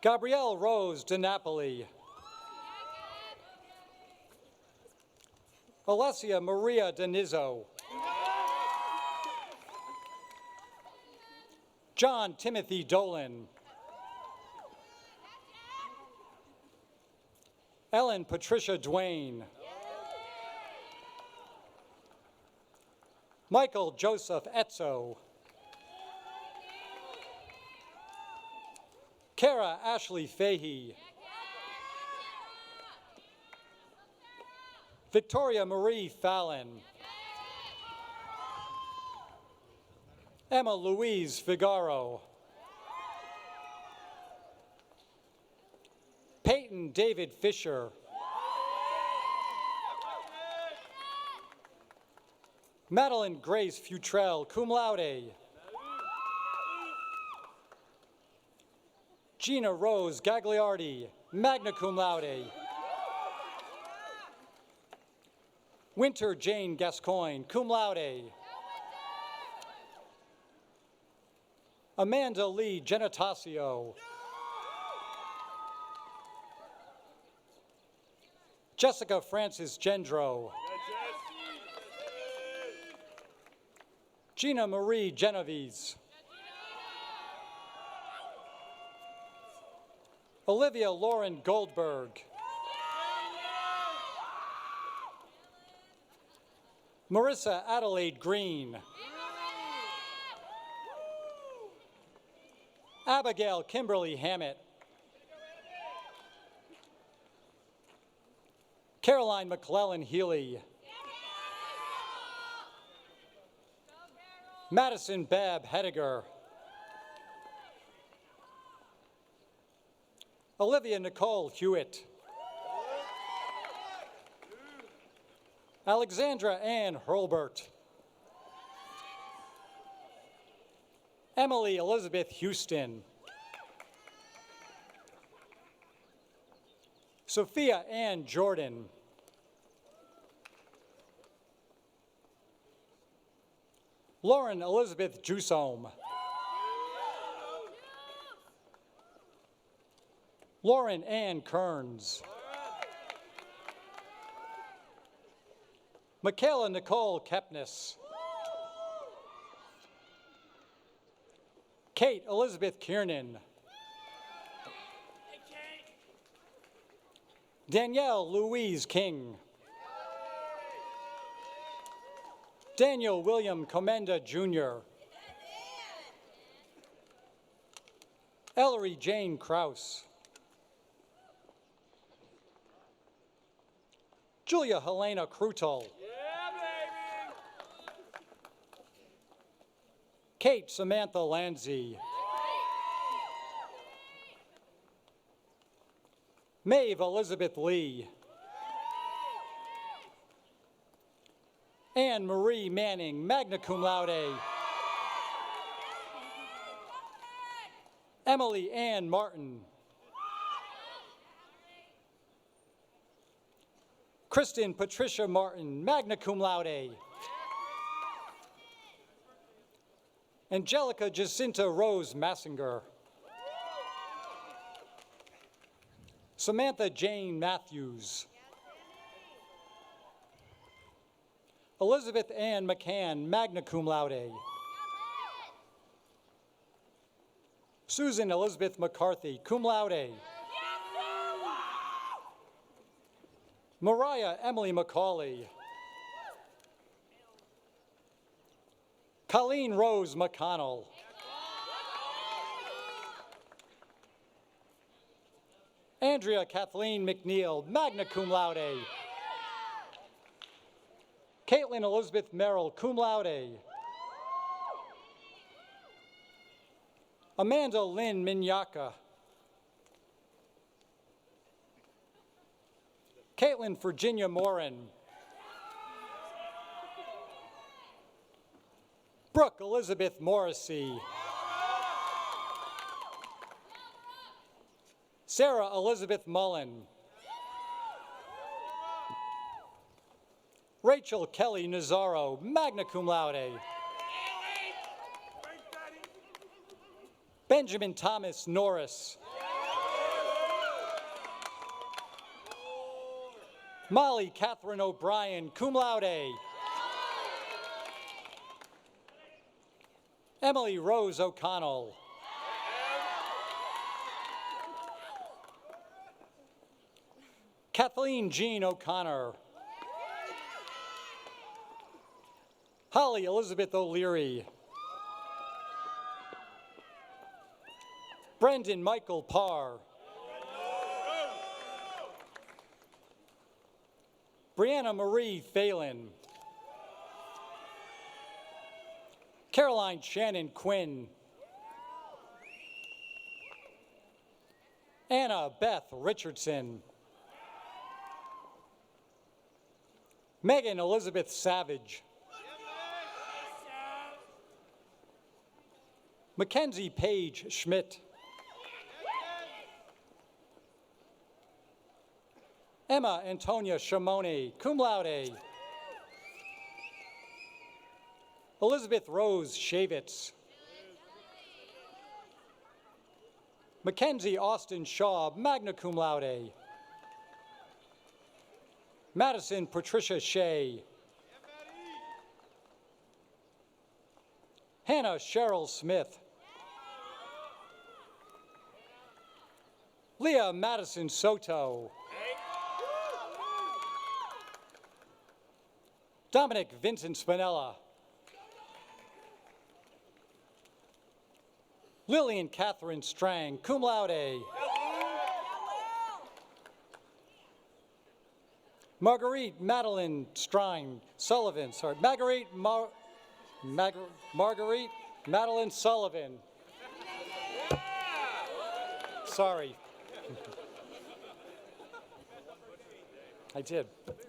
Gabrielle Rose DiNapoli. Alessia Maria Denizzo. John Timothy Dolan. Ellen Patricia Duane. Michael Joseph Etzo. Kara Ashley Fahey. Victoria Marie Fallon. Emma Louise Figaro. Peyton David Fisher. Madeline Grace Futrell, cum laude. Gina Rose Gagliardi, magna cum laude. Winter Jane Gascoigne, cum laude. Amanda Lee Genotasio. Jessica Francis Gendro. Gina Marie Genovese. Olivia Lauren Goldberg. Marissa Adelaide Green. Abigail Kimberly Hammett. Caroline McClellan Healy. Madison Babb Hediger. Olivia Nicole Hewitt. Alexandra Ann Hurlbert. Emily Elizabeth Houston. Sophia Ann Jordan. Lauren Elizabeth Jusome. Lauren Ann Kearns. Michaela Nicole Kepnes. Kate Elizabeth Kiernan. Danielle Louise King. Daniel William Comenda Jr. Ellery Jane Krause. Julia Helena Krutel. Kate Samantha Lanzi. Maeve Elizabeth Lee. Anne Marie Manning, magna cum laude. Emily Ann Martin. Kristen Patricia Martin, magna cum laude. Angelica Jacinta Rose Massinger. Samantha Jane Matthews. Elizabeth Ann McCann, magna cum laude. Susan Elizabeth McCarthy, cum laude. Mariah Emily McCauley. Colleen Rose McConnell. Andrea Kathleen McNeil, magna cum laude. Caitlin Elizabeth Merrill, cum laude. Amanda Lynn Minyaka. Caitlin Virginia Morin. Brooke Elizabeth Morrissey. Sarah Elizabeth Mullen. Rachel Kelly Nazaro, magna cum laude. Benjamin Thomas Norris. Molly Catherine O'Brien, cum laude. Emily Rose O'Connell. Kathleen Jean O'Connor. Holly Elizabeth O'Leary. Brendan Michael Parr. Brianna Marie Phelan. Caroline Shannon Quinn. Anna Beth Richardson. Megan Elizabeth Savage. Mackenzie Paige Schmidt. Emma Antonia Shimoni, cum laude. Elizabeth Rose Shavitz. Mackenzie Austin Shaw, magna cum laude. Madison Patricia Shea. Hannah Cheryl Smith. Leah Madison Soto. Dominic Vincent Spinella. Lillian Catherine Strang, cum laude. Marguerite Madeline Sullivan, Marguerite Madeline Sullivan. Sorry. I did.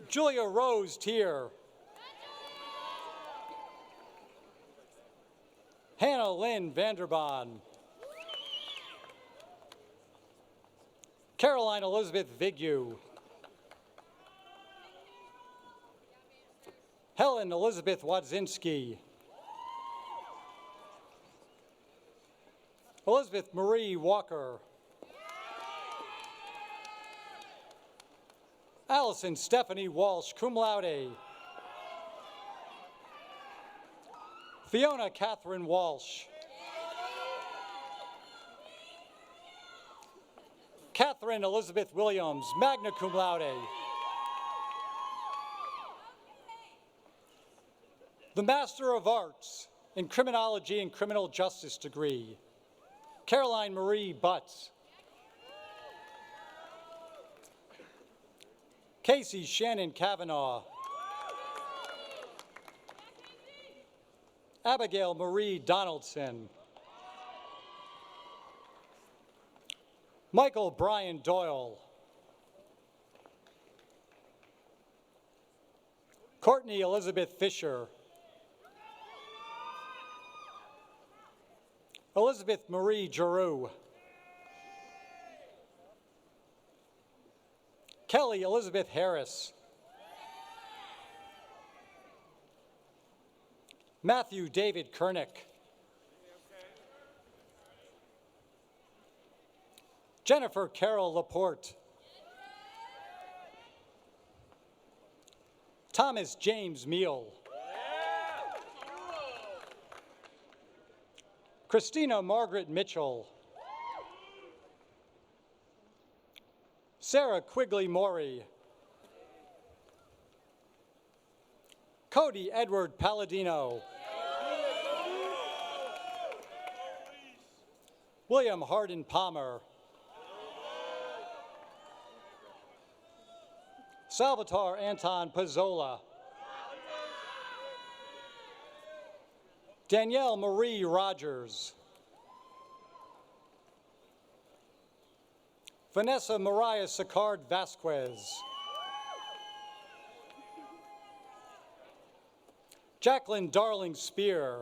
Julia Rose Tier. Hannah Lynn Vanderbaan. Caroline Elizabeth Vigu. Helen Elizabeth Wadzinski. Elizabeth Marie Walker. Allison Stephanie Walsh, cum laude. Fiona Catherine Walsh. Catherine Elizabeth Williams, magna cum laude. The Master of Arts in Criminology and Criminal Justice degree, Caroline Marie Butts. Casey Shannon Kavanaugh. Abigail Marie Donaldson. Michael Brian Doyle. Courtney Elizabeth Fisher. Elizabeth Marie Giroux. Kelly Elizabeth Harris. Matthew David Kernick. Jennifer Carol Laporte. Thomas James Meal. Christina Margaret Mitchell. Sarah Quigley Morey. Cody Edward Palladino. William Hardin Palmer. Salvatore Anton Pizzola. Danielle Marie Rogers. Vanessa Mariah Sicard Vasquez. Jacqueline Darling Spear.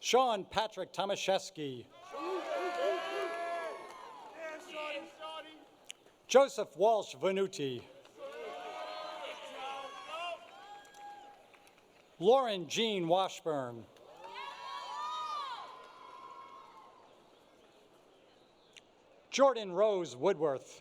Sean Patrick Tomaszewski. Joseph Walsh Venuti. Lauren Jean Washburn. Jordan Rose Woodworth.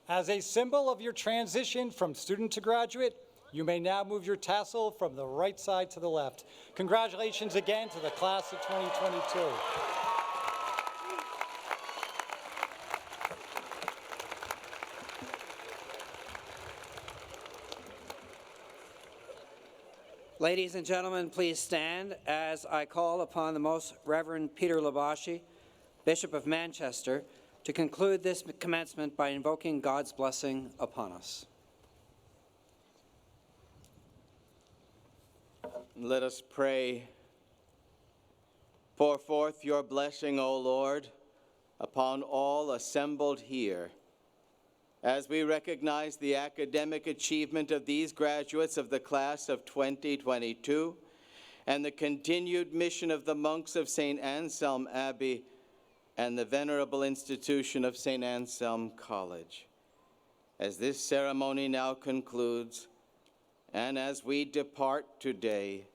As a symbol of your transition from student to graduate, you may now move your tassel from the right side to the left. Congratulations again to the class of 2022. Ladies and gentlemen, please stand as I call upon the Most Reverend Peter Labashi, Bishop of Manchester, to conclude this commencement by invoking God's blessing upon us. Let us pray. Pour forth your blessing, O Lord, upon all assembled here. As we recognize the academic achievement of these graduates of the class of 2022 and the continued mission of the monks of St. Anselm Abbey and the venerable institution of St. Anselm College. As this ceremony now concludes, and as we depart today,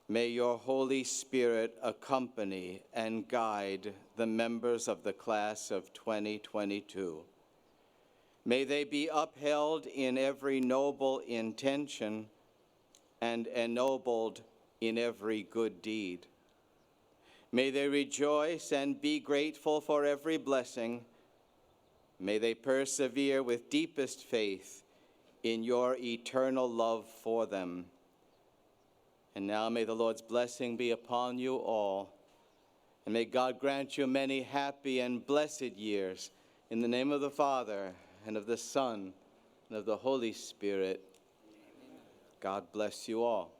may your Holy Spirit accompany and guide the members of the class of 2022. May they be upheld in every noble intention and ennobled in every good deed. May they rejoice and be grateful for every blessing. May they persevere with deepest faith in your eternal love for them. And now may the Lord's blessing be upon you all. And may God grant you many happy and blessed years. In the name of the Father, and of the Son, and of the Holy Spirit. God bless you all.